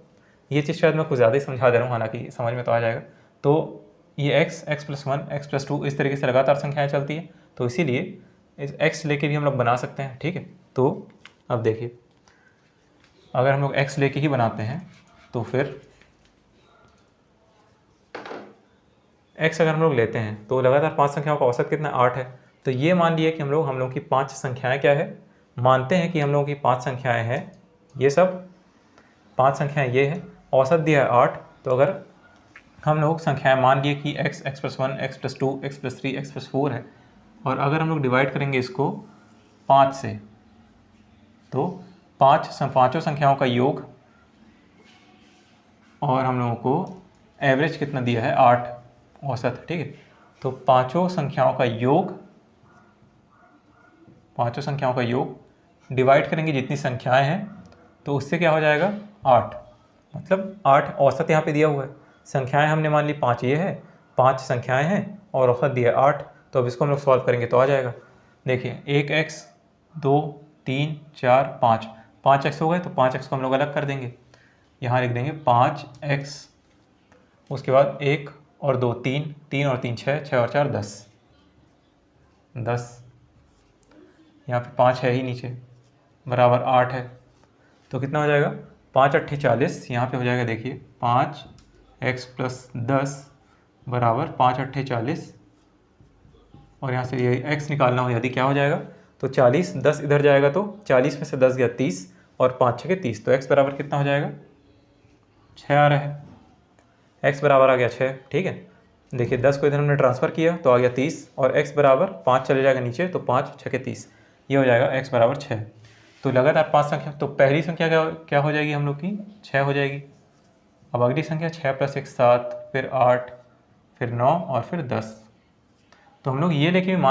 ये चीज़ शायद मैं कुछ ज़्यादा ही समझा दे रहा हूँ, हालांकि समझ में तो आ जाएगा। तो ये x + 1, x + 2 इस तरीके से लगातार संख्याएं चलती हैं, तो इसीलिए इस x लेके भी हम लोग बना सकते हैं, ठीक है। तो अब देखिए अगर हम लोग x लेके ही बनाते हैं तो फिर x अगर हम लोग लेते हैं तो लगातार 5 संख्याओं का औसत कितना, 8 है। तो ये मान लिए कि हम लोग की 5 संख्याएं क्या है, मानते हैं कि हम लोगों की 5 संख्याएं हैं, ये सब 5 संख्याएं ये है, औसत दिया है 8। तो अगर हम लोग संख्याएं मान लिए कि x + 1, x + 2, x + 3, x + 4 है, और अगर हम लोग डिवाइड करेंगे इसको 5 से, तो पाँचों संख्याओं का योग, और हम लोगों को एवरेज कितना दिया है, 8 औसत, ठीक है। तो पांचों संख्याओं का योग डिवाइड करेंगे जितनी संख्याएं हैं, तो उससे क्या हो जाएगा, 8। मतलब 8 औसत यहाँ पे दिया हुआ है। संख्याएं हमने मान ली 5 ये है, 5 संख्याएं हैं और औसत दिया 8। तो अब इसको हम लोग सॉल्व करेंगे तो आ जाएगा। देखिए 1x 2 3 4 5, 5x हो गए, तो 5x को हम लोग अलग कर देंगे, यहाँ लिख देंगे 5x। उसके बाद 1 और 2 3, 3 और 3 6, 6 और 4 10, 10। यहाँ पे 5 है ही नीचे, बराबर 8 है, तो कितना हो जाएगा, 5 8 40। यहाँ पे हो जाएगा देखिए 5x + 10 बराबर 5 8 40, और यहाँ से ये x निकालना हो यदि क्या हो जाएगा, तो 40, 10 इधर जाएगा तो 40 में से 10 गया 30 और 5 6 30, तो x बराबर कितना हो जाएगा, 6 आ रहा है। x बराबर आ गया 6, ठीक है। देखिए 10 को इधर हमने ट्रांसफ़र किया तो आ गया 30 और x बराबर 5 चले जाएगा नीचे तो 5 6 30, ये हो जाएगा x बराबर 6। तो लगातार 5 संख्या, तो पहली संख्या क्या हो जाएगी हम लोग की, 6 हो जाएगी। अब अगली संख्या 6 + 1 7, फिर 8, फिर 9 और फिर 10। तो हम लोग ये लेके भी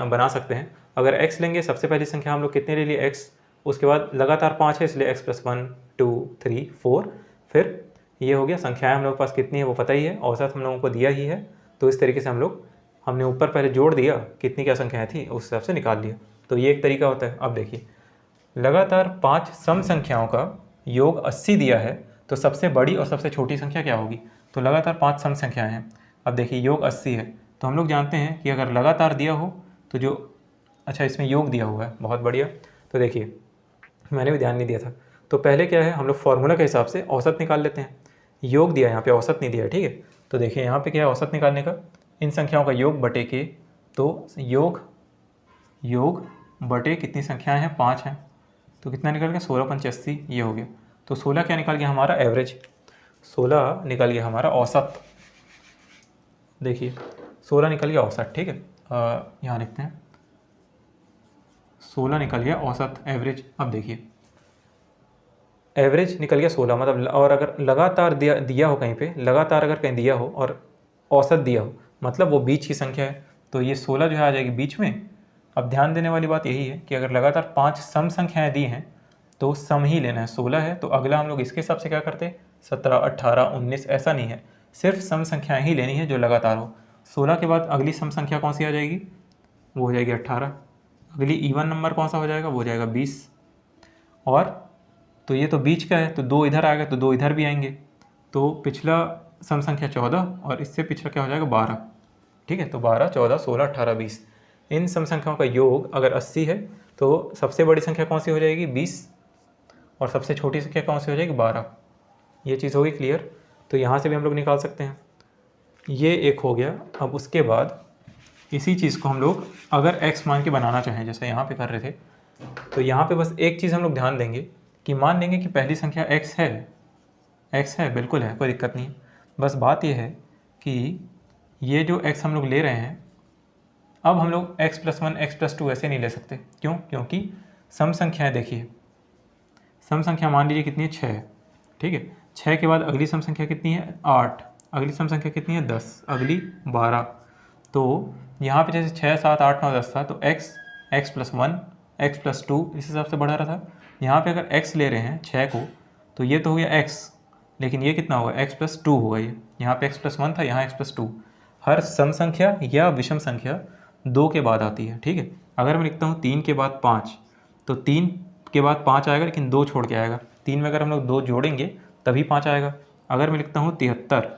बना सकते हैं। अगर x लेंगे, सबसे पहली संख्या हम लोग कितने ले लिए, x, उसके बाद लगातार 5 है इसलिए x + 1 2 3 4, फिर ये हो गया। संख्याएं हम लोग के पास कितनी है वो पता ही है, औसत हम लोगों को दिया ही है, तो इस तरीके से हमने ऊपर पहले जोड़ दिया कितनी क्या संख्याएं थी उस हिसाब से निकाल लिया। तो ये एक तरीका होता है। अब देखिए लगातार 5 सम संख्याओं का योग 80 दिया है, तो सबसे बड़ी और सबसे छोटी संख्या क्या होगी। तो लगातार 5 सम संख्याएं हैं। अब देखिए योग 80 है, तो हम लोग जानते हैं कि अगर लगातार दिया हो तो जो, अच्छा इसमें योग दिया हुआ है, बहुत बढ़िया। तो देखिए मैंने भी ध्यान नहीं दिया था, तो पहले क्या है हम लोग फॉर्मूला के हिसाब से औसत निकाल लेते हैं। योग दिया है, यहाँ पे औसत नहीं दिया है, ठीक है। तो देखिए यहाँ पे क्या है औसत निकालने का, इन संख्याओं का योग बटे के, तो योग बटे कितनी संख्याएं हैं, 5 हैं, तो कितना निकल गया 16 × 85, ये हो गया। तो 16 क्या निकल गया हमारा एवरेज, 16 निकल गया हमारा औसत। देखिए 16 निकल गया औसत, ठीक है। यहाँ लिखते हैं 16 निकल गया औसत, एवरेज। अब देखिए एवरेज निकल गया 16, मतलब, और अगर लगातार दिया हो कहीं पे, लगातार अगर कहीं दिया हो और औसत दिया हो, मतलब वो बीच की संख्या है, तो ये 16 जो है आ जाएगी बीच में। अब ध्यान देने वाली बात यही है कि अगर लगातार 5 सम संख्याएं दी हैं तो सम ही लेना है। 16 है तो अगला हम लोग इसके हिसाब से क्या करते हैं, 17 18 19, ऐसा नहीं है, सिर्फ सम संख्याएँ ही लेनी है जो लगातार हो। 16 के बाद अगली सम संख्या कौन सी आ जाएगी, वो हो जाएगी 18। अगली इवन नंबर कौन सा हो जाएगा, वो हो जाएगा 20। और तो ये तो बीच का है, तो 2 इधर आएगा तो 2 इधर भी आएंगे, तो पिछला सम संख्या 14 और इससे पिछला क्या हो जाएगा 12, ठीक है। तो 12 14 16 18 20, इन सम संख्याओं का योग अगर 80 है तो सबसे बड़ी संख्या कौन सी हो जाएगी 20 और सबसे छोटी संख्या कौन सी हो जाएगी 12। ये चीज़ होगी क्लियर। तो यहाँ से भी हम लोग निकाल सकते हैं, ये एक हो गया। अब उसके बाद इसी चीज़ को हम लोग अगर x मान के बनाना चाहें जैसे यहाँ पे कर रहे थे, तो यहाँ पे बस एक चीज़ हम लोग ध्यान देंगे कि मान लेंगे कि पहली संख्या x है, बिल्कुल है, कोई दिक्कत नहीं। बस बात यह है कि ये जो x हम लोग ले रहे हैं, अब हम लोग x + 1 x + 2 ऐसे नहीं ले सकते। क्यों, क्योंकि सम संख्याएं देखिए, सम संख्या मान लीजिए कितनी है 6, ठीक है। 6 के बाद अगली सम संख्या कितनी है 8, अगली सम संख्या कितनी है 10, अगली 12। तो यहाँ पे जैसे 6 7 8 9 10 था तो x + 1 x + 2 इस हिसाब से बढ़ा रहा था। यहाँ पे अगर x ले रहे हैं 6 को, तो ये तो हो गया x, लेकिन ये कितना होगा x + 2 होगा। ये यहाँ पे x + 1 था, यहाँ x + 2। हर सम संख्या या विषम संख्या 2 के बाद आती है, ठीक है। अगर मैं लिखता हूँ 3 के बाद 5, तो 3 के बाद 5 आएगा लेकिन 2 छोड़ के आएगा। 3 में अगर हम लोग 2 जोड़ेंगे तभी 5 आएगा। अगर मैं लिखता हूँ 73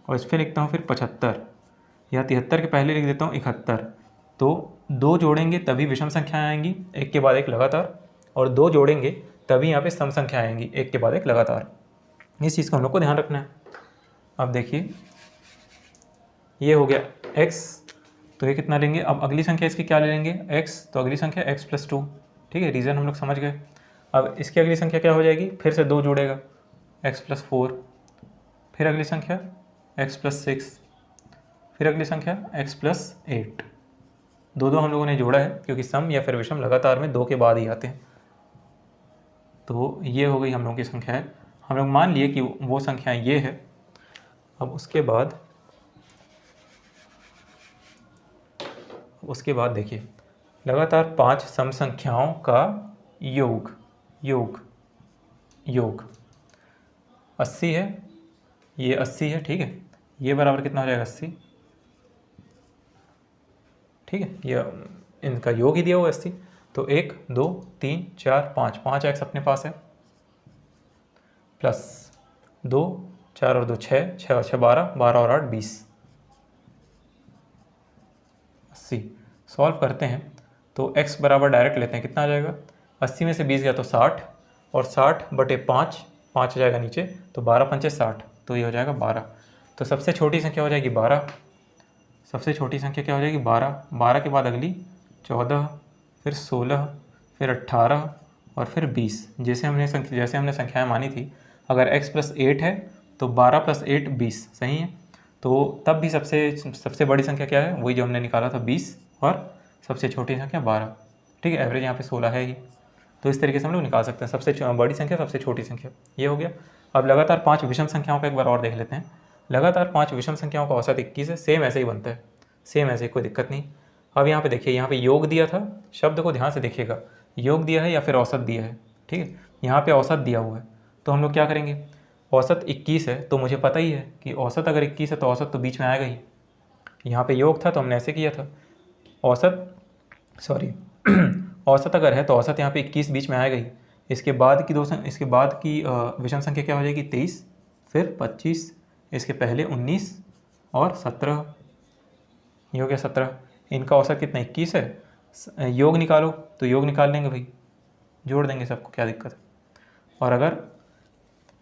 और इस पर लिखता हूँ फिर 75, या 73 के पहले लिख देता हूँ 71, तो 2 जोड़ेंगे तभी विषम संख्याएँ आएंगी, एक के बाद एक लगातार, और 2 जोड़ेंगे तभी यहाँ पे सम संख्या आएंगी, एक के बाद एक लगातार। इस चीज़ को हम लोग को ध्यान रखना है। अब देखिए ये हो गया x, तो ये कितना लेंगे, अब अगली संख्या इसकी क्या ले लेंगे x, तो अगली संख्या x + 2, ठीक है। रीज़न हम लोग समझ गए। अब इसकी अगली संख्या क्या हो जाएगी, फिर से 2 जोड़ेगा x + 4, फिर अगली संख्या x + 6, फिर अगली संख्या x + 8। दो हम लोगों ने जोड़ा है क्योंकि सम या फिर विषम लगातार में 2 के बाद ही आते हैं। तो ये हो गई हम लोगों की संख्या है, हम लोग मान लिए कि वो संख्याएं ये है। अब उसके बाद देखिए लगातार 5 सम संख्याओं का योग 80 है, ये 80 है, ठीक है। ये बराबर कितना हो जाएगा 80, ठीक है। ये इनका योग ही दिया हुआ 80। तो 1 2 3 4 5, 5 x अपने पास है, प्लस 2 4 और 2 6, 6 और 6 12, 12 और 8 20, 80। सॉल्व करते हैं तो x बराबर डायरेक्ट लेते हैं, कितना आ जाएगा 80 में से 20 गया तो 60, और 60/5, 5 जाएगा नीचे, तो 12 × 5 = 60, तो ये हो जाएगा 12। तो सबसे छोटी संख्या हो जाएगी 12, सबसे छोटी संख्या क्या हो जाएगी 12, 12 के बाद अगली 14, फिर 16, फिर 18 और फिर 20। जैसे हमने संख्याएं मानी थी, अगर x + 8 है तो 12 + 8 20, सही है। तो तब भी सबसे बड़ी संख्या क्या है, वही जो हमने निकाला था 20, और सबसे छोटी संख्या 12, ठीक है। एवरेज यहाँ पे 16 है ही। तो इस तरीके से हम लोग निकाल सकते हैं सबसे बड़ी संख्या, सबसे छोटी संख्या, ये हो गया। अब लगातार 5 विषम संख्याओं का एक बार और देख लेते हैं। लगातार 5 विषम संख्याओं का औसत 21 है, सेम ऐसे ही बनता है, सेम ऐसे, कोई दिक्कत नहीं। अब यहाँ पे देखिए, यहाँ पे योग दिया था, शब्द को ध्यान से देखिएगा, योग दिया है या फिर औसत दिया है, ठीक है। यहाँ पे औसत दिया हुआ है, तो हम लोग क्या करेंगे, औसत 21 है तो मुझे पता ही है कि औसत अगर 21 है तो औसत तो बीच में आएगा ही। यहाँ पे योग था तो हमने ऐसे किया था, औसत औसत अगर है तो औसत यहाँ पे 21 बीच में आएगा ही। इसके बाद की विषम संख्या क्या हो जाएगी 23, फिर 25, इसके पहले 19 और 17, ये हो गया 17। इनका औसत कितना 21 है। योग निकालो तो योग निकाल लेंगे भाई, जोड़ देंगे सबको, क्या दिक्कत है। और अगर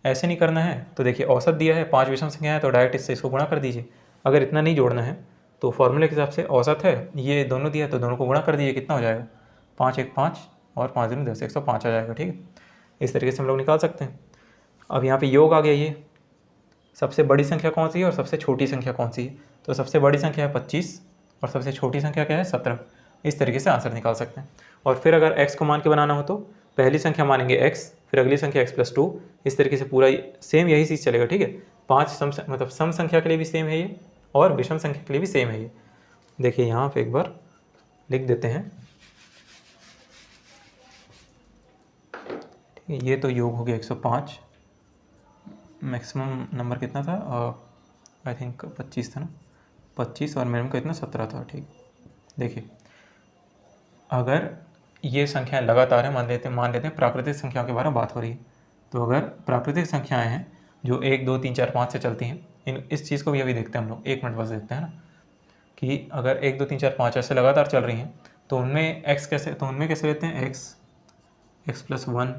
ऐसे नहीं करना है तो देखिए, औसत दिया है, 5 विषम संख्या है तो डायरेक्ट इससे इसको गुणा कर दीजिए। अगर इतना नहीं जोड़ना है तो फॉर्मूले के हिसाब से औसत है, ये दोनों दिया है तो दोनों को गुणा कर दीजिए, कितना हो जाएगा 5 × 1 = 5 और 5 × 10 = 105 आ जाएगा, ठीक है। इस तरीके से हम लोग निकाल सकते हैं। अब यहाँ पे योग आ गया, ये सबसे बड़ी संख्या कौन सी है और सबसे छोटी संख्या कौन सी है, तो सबसे बड़ी संख्या है 25 और सबसे छोटी संख्या क्या है 17। इस तरीके से आंसर निकाल सकते हैं। और फिर अगर x को मान के बनाना हो तो पहली संख्या मानेंगे x, फिर अगली संख्या x + 2, इस तरीके से पूरा सेम यही चीज़ चलेगा, ठीक है। 5 सम संख्या के लिए भी सेम है ये, और विषम संख्या के लिए भी सेम है ये। देखिए यहाँ पे एक बार लिख देते हैं, ठीक है। ये तो योग हो गया 105, मैक्सिमम नंबर कितना था, आई थिंक 25 था ना, 25, और मिनिमम कितना 17 था, ठीक। देखिए अगर ये संख्याएं लगातार है, मान लेते हैं प्राकृतिक संख्याओं के बारे में बात हो रही है, तो अगर प्राकृतिक संख्याएं हैं जो 1 2 3 4 5 से चलती हैं, इस चीज़ को भी अभी देखते हैं हम लोग, 1 मिनट बस देखते हैं ना, कि अगर 1 2 3 4 5 ऐसे लगातार चल रही हैं तो उनमें कैसे लेते हैं, x + 1,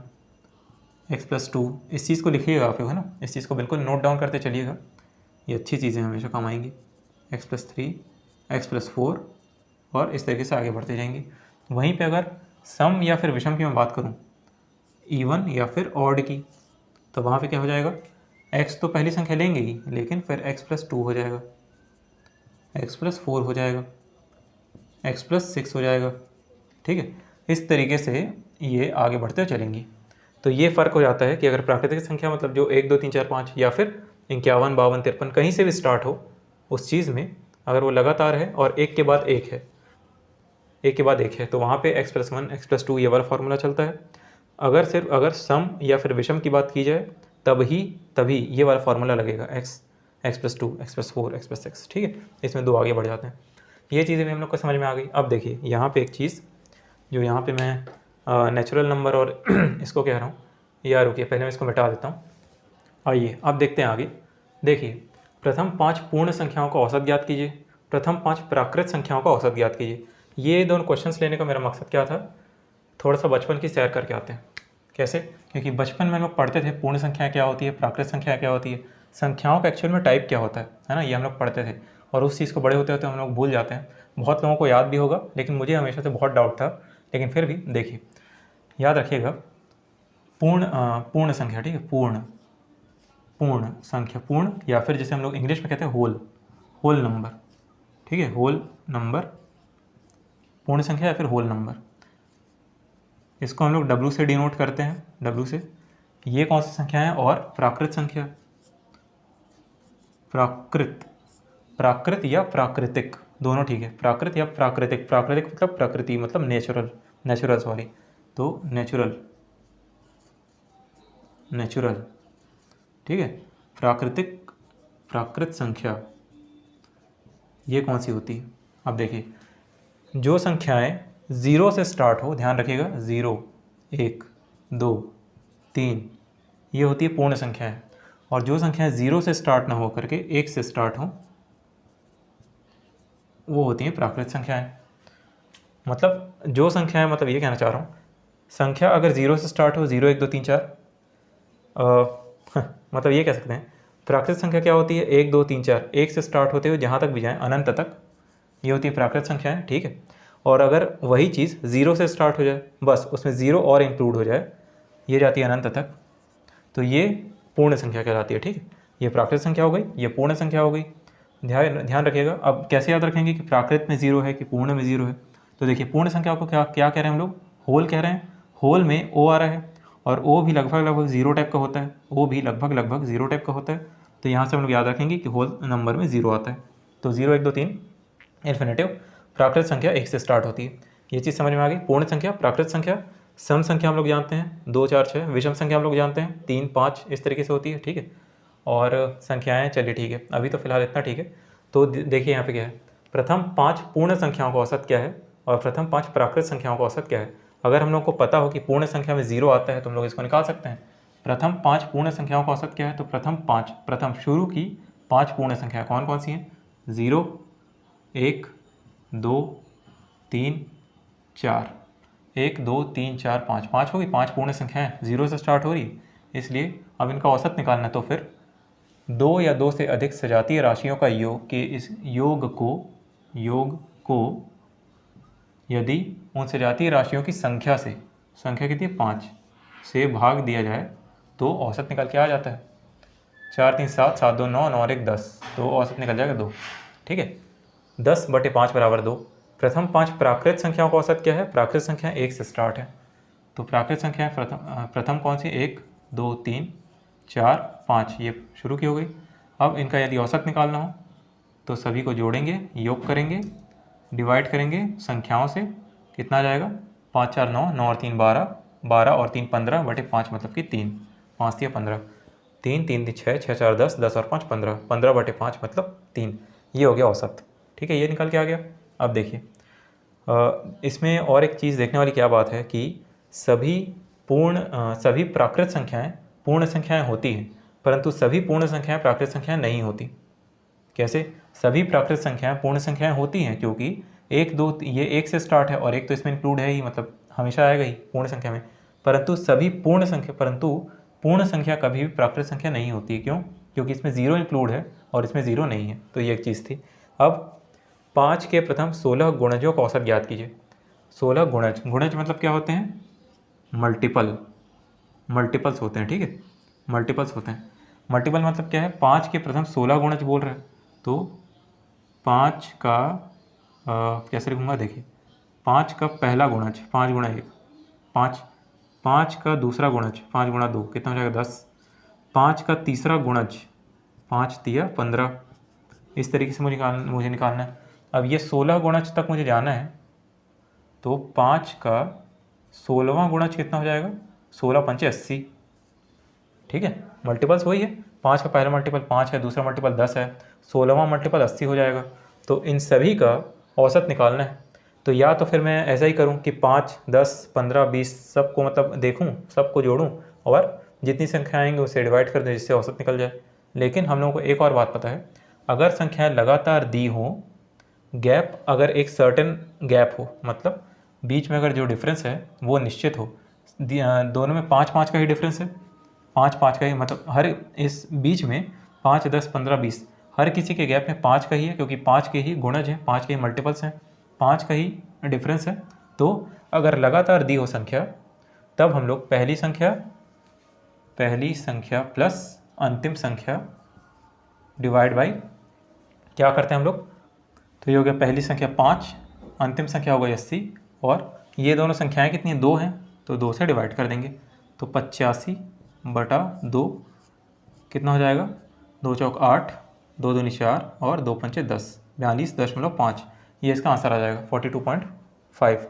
x + 2, इस चीज़ को लिखिएगा आप लोग, है ना, इस चीज़ को बिल्कुल नोट डाउन करते चलिएगा, ये अच्छी चीज़ें हमेशा काम आएंगी। x + 3, x + 4, और इस तरीके से आगे बढ़ते जाएंगे। वहीं पे अगर सम या फिर विषम की मैं बात करूं, इवन या फिर ऑड की, तो वहाँ पे क्या हो जाएगा, x तो पहली संख्या लेंगे ही, लेकिन फिर x + 2 हो जाएगा, x + 4 हो जाएगा, x + 6 हो जाएगा, ठीक है। इस तरीके से ये आगे बढ़ते चलेंगी। तो ये फ़र्क हो जाता है कि अगर प्राकृतिक संख्या मतलब जो 1 2 3 4 5 या फिर 51 52 53 कहीं से भी स्टार्ट हो उस चीज़ में, अगर वो लगातार है और एक के बाद एक है, एक के बाद एक है, तो वहाँ पे x + 1 x + 2 ये वाला फार्मूला चलता है। अगर सम या फिर विषम की बात की जाए तभी ये वाला फार्मूला लगेगा, x + 2 x + 4 x + 6, ठीक है। इसमें 2 आगे बढ़ जाते हैं। ये चीज़ें भी हम लोग को समझ में आ गई। अब देखिए यहाँ पे एक चीज़ जो यहाँ पे मैं नेचुरल नंबर और इसको कह रहा हूँ, या रुकिए पहले मैं इसको मिटा देता हूँ। आइए अब देखते हैं आगे। देखिए प्रथम 5 पूर्ण संख्याओं का औसत ज्ञात कीजिए, प्रथम 5 प्राकृत संख्याओं का औसत ज्ञात कीजिए। ये दोनों क्वेश्चंस लेने का मेरा मकसद क्या था, थोड़ा सा बचपन की सैर करके आते हैं। कैसे, क्योंकि बचपन में हम लोग पढ़ते थे पूर्ण संख्या क्या होती है, प्राकृत संख्या क्या होती है, संख्याओं का एक्चुअल में टाइप क्या होता है ना, ये हम लोग पढ़ते थे। और उस चीज़ को बड़े होते होते हम लोग भूल जाते हैं। बहुत लोगों को याद भी होगा, लेकिन मुझे हमेशा से बहुत डाउट था, लेकिन फिर भी देखिए याद रखिएगा, पूर्ण संख्या, ठीक है, पूर्ण संख्या, पूर्ण या फिर जैसे हम लोग इंग्लिश में कहते हैं होल नंबर, ठीक है, होल नंबर, पूर्ण संख्या या फिर होल नंबर। इसको हम लोग W से डिनोट करते हैं, W से। ये कौन सी संख्या है, और प्राकृत संख्या, प्राकृत या प्राकृतिक दोनों, ठीक है, प्राकृत या प्राकृतिक। प्राकृतिक मतलब प्रकृति, मतलब नेचुरल सॉरी, तो नेचुरल, ठीक है। प्राकृत संख्या ये कौन सी होती है। अब देखिए जो संख्याएं 0 से स्टार्ट हो, ध्यान रखिएगा, 0 1 2 3 ये होती है पूर्ण संख्याएं, और जो संख्याएं 0 से स्टार्ट ना हो करके 1 से स्टार्ट हो वो होती हैं प्राकृत संख्याएं। मतलब जो संख्याएं, मतलब ये कहना चाह रहा हूँ, संख्या अगर 0 से स्टार्ट हो, 0 1 2 3 4, मतलब ये कह सकते हैं प्राकृत संख्या क्या होती है, 1 2 3 4, 1 से स्टार्ट होते हुए जहाँ तक भी जाएँ अनंत तक ये होती है प्राकृत संख्याएं, ठीक है। और अगर वही चीज़ 0 से स्टार्ट हो जाए, बस उसमें 0 और इंक्लूड हो जाए, ये जाती है अनंत तक, तो ये पूर्ण संख्या कहलाती है, ठीक है। ये प्राकृत संख्या हो गई, ये पूर्ण संख्या हो गई। ध्यान रखिएगा। अब कैसे याद रखेंगे कि प्राकृत में 0 है कि पूर्ण में 0 है? तो देखिए पूर्ण संख्या को क्या क्या कह रहे हैं हम लोग? होल कह रहे हैं। होल में ओ आ रहा है और ओ भी लगभग 0 टाइप का होता है, ओ भी लगभग 0 टाइप का होता है। तो यहाँ से हम लोग याद रखेंगे कि होल नंबर में 0 आता है। तो 0 1 2 3 इन्फिनेटिव प्राकृत संख्या 1 से स्टार्ट होती है। ये चीज़ समझ में आ गई। पूर्ण संख्या, प्राकृत संख्या, सम संख्या हम लोग जानते हैं 2 4 6, विषम संख्या हम लोग जानते हैं 3 5, इस तरीके से होती है, ठीक है। और संख्याएं, चलिए ठीक है, अभी तो फिलहाल इतना ठीक है। तो देखिए यहाँ पे क्या है, प्रथम 5 पूर्ण संख्याओं का औसत क्या है और प्रथम 5 प्राकृत संख्याओं का औसत क्या है। अगर हम लोग को पता हो कि पूर्ण संख्या में 0 आता है तो हम लोग इसको निकाल सकते हैं। प्रथम 5 पूर्ण संख्याओं का औसत क्या है? तो प्रथम शुरू की 5 पूर्ण संख्या कौन कौन सी हैं? 0 1 2 3 4, 1 2 3 4 5, 5 होगी, 5 पूर्ण संख्याएं 0 से स्टार्ट हो रही, इसलिए अब इनका औसत निकालना है। तो फिर 2 या 2 से अधिक सजातीय राशियों का योग के इस योग को यदि उन सजातीय राशियों की संख्या कितनी 5 से भाग दिया जाए तो औसत निकल के आ जाता है। 4 3 7, 7 2 9, 9 और 1 10, तो औसत निकल जाएगा 2, ठीक है। 10/5 बराबर 2। प्रथम 5 प्राकृत संख्याओं का औसत क्या है? प्राकृत संख्या 1 से स्टार्ट है, तो प्राकृत संख्या प्रथम कौन सी? 1 2 3 4 5, ये शुरू की हो गई। अब इनका यदि औसत निकालना हो तो सभी को जोड़ेंगे, योग करेंगे, डिवाइड करेंगे संख्याओं से, कितना आ जाएगा? 5 4 9, 9 और 3 12, 12 और 3 15/5 मतलब कि 3, 5 3 15, 3 3 6 6 4 10, 10 और 5 15, 15/5 मतलब 3, ये हो गया औसत, ठीक है। ये निकल के आ गया। अब देखिए इसमें और एक चीज़ देखने वाली क्या बात है कि सभी प्राकृत संख्याएं पूर्ण संख्याएं होती हैं, परंतु सभी पूर्ण संख्याएं प्राकृत संख्याएं नहीं होती। कैसे? सभी प्राकृत संख्याएं पूर्ण संख्याएं होती हैं क्योंकि 1 2 ये 1 से स्टार्ट है और 1 तो इसमें इंक्लूड है ही, मतलब हमेशा आएगा ही पूर्ण संख्या में। परंतु पूर्ण संख्या कभी भी प्राकृत संख्या नहीं होती। क्यों? क्योंकि इसमें 0 इंक्लूड है और इसमें 0 नहीं है। तो ये एक चीज़ थी। अब 5 के प्रथम 16 गुणजों का औसत ज्ञात कीजिए। 16 गुणज मतलब क्या होते हैं? मल्टीपल्स होते हैं, ठीक है, मल्टीपल्स होते हैं। मल्टीपल मतलब क्या है? 5 के प्रथम 16 गुणज बोल रहे हैं, तो 5 का कैसे लिखूँगा? देखिए 5 का पहला गुणज 5 गुणा 1, 5, 5 का दूसरा गुणज 5 गुणा 2, कितना हो जाएगा? 10, 5 का तीसरा गुणज 5 तिया 15, इस तरीके से मुझे निकालना है। अब ये 16 गुणज तक मुझे जाना है, तो 5 का 16वां गुणज कितना हो जाएगा? 16 पंचे 80, ठीक है। मल्टीपल्स वही है, 5 का पहला मल्टीपल 5 है, दूसरा मल्टीपल 10 है, 16वां मल्टीपल 80 हो जाएगा। तो इन सभी का औसत निकालना है। तो या तो फिर मैं ऐसा ही करूं कि 5 10 15 20 सबको मतलब देखूं, सबको जोड़ूं और जितनी संख्या आएंगे उसे डिवाइड कर दूं जिससे औसत निकल जाए। लेकिन हम लोगों को एक और बात पता है, अगर संख्याएं लगातार दी हो, गैप अगर एक सर्टेन गैप हो, मतलब बीच में अगर जो डिफरेंस है वो निश्चित हो, दोनों में 5 5 का ही डिफरेंस है, 5 5 का ही, मतलब हर इस बीच में 5 10 15 20 हर किसी के गैप में 5 का ही है, क्योंकि 5 के ही गुणज हैं, 5 के ही मल्टीपल्स हैं, 5 का ही डिफरेंस है। तो अगर लगातार दी हो संख्या, तब हम लोग पहली संख्या प्लस अंतिम संख्या डिवाइड बाई क्या करते हैं हम लोग? तो ये हो गया पहली संख्या 5, अंतिम संख्या हो गई 80, और ये दोनों संख्याएं कितनी हैं? 2 हैं, तो 2 से डिवाइड कर देंगे। तो 85/2 कितना हो जाएगा? 2 चौक 8, 2 दूनी 4 और 2 पंचे 10, 42.5, ये इसका आंसर आ जाएगा 42.5,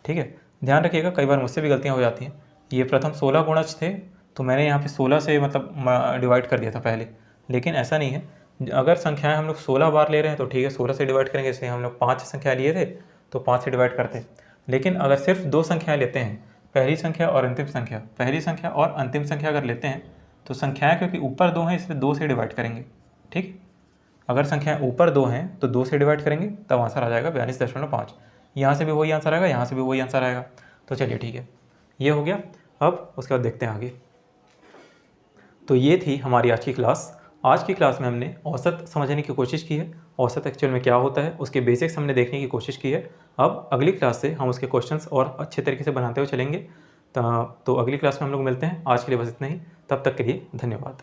ठीक है। ध्यान रखिएगा, कई बार मुझसे भी गलतियाँ हो जाती हैं। ये प्रथम 16 गुणज थे, तो मैंने यहाँ पे 16 से मतलब डिवाइड कर दिया था पहले, लेकिन ऐसा नहीं है। अगर संख्याएं हम लोग 16 बार ले रहे हैं तो ठीक है, 16 से डिवाइड करेंगे। इसलिए हम लोग 5 संख्याएं लिए थे तो 5 से डिवाइड करते। लेकिन अगर सिर्फ 2 संख्याएं लेते हैं, पहली संख्या और अंतिम संख्या, पहली संख्या और अंतिम संख्या अगर लेते हैं तो संख्याएं क्योंकि ऊपर 2 हैं इसलिए 2 से डिवाइड करेंगे, ठीक। अगर संख्याएं ऊपर 2 हैं तो 2 से डिवाइड करेंगे, तब आंसर आ जाएगा 42.5। यहाँ से भी वही आंसर आएगा, यहाँ से भी वही आंसर आएगा। तो चलिए ठीक है, ये हो गया। अब उसके बाद देखते हैं आगे। तो ये थी हमारी आज की क्लास। आज की क्लास में हमने औसत समझने की कोशिश की है। औसत एक्चुअल में क्या होता है उसके बेसिक्स हमने देखने की कोशिश की है। अब अगली क्लास से हम उसके क्वेश्चंस और अच्छे तरीके से बनाते हुए चलेंगे। तो अगली क्लास में हम लोग मिलते हैं। आज के लिए बस इतना ही। तब तक के लिए धन्यवाद।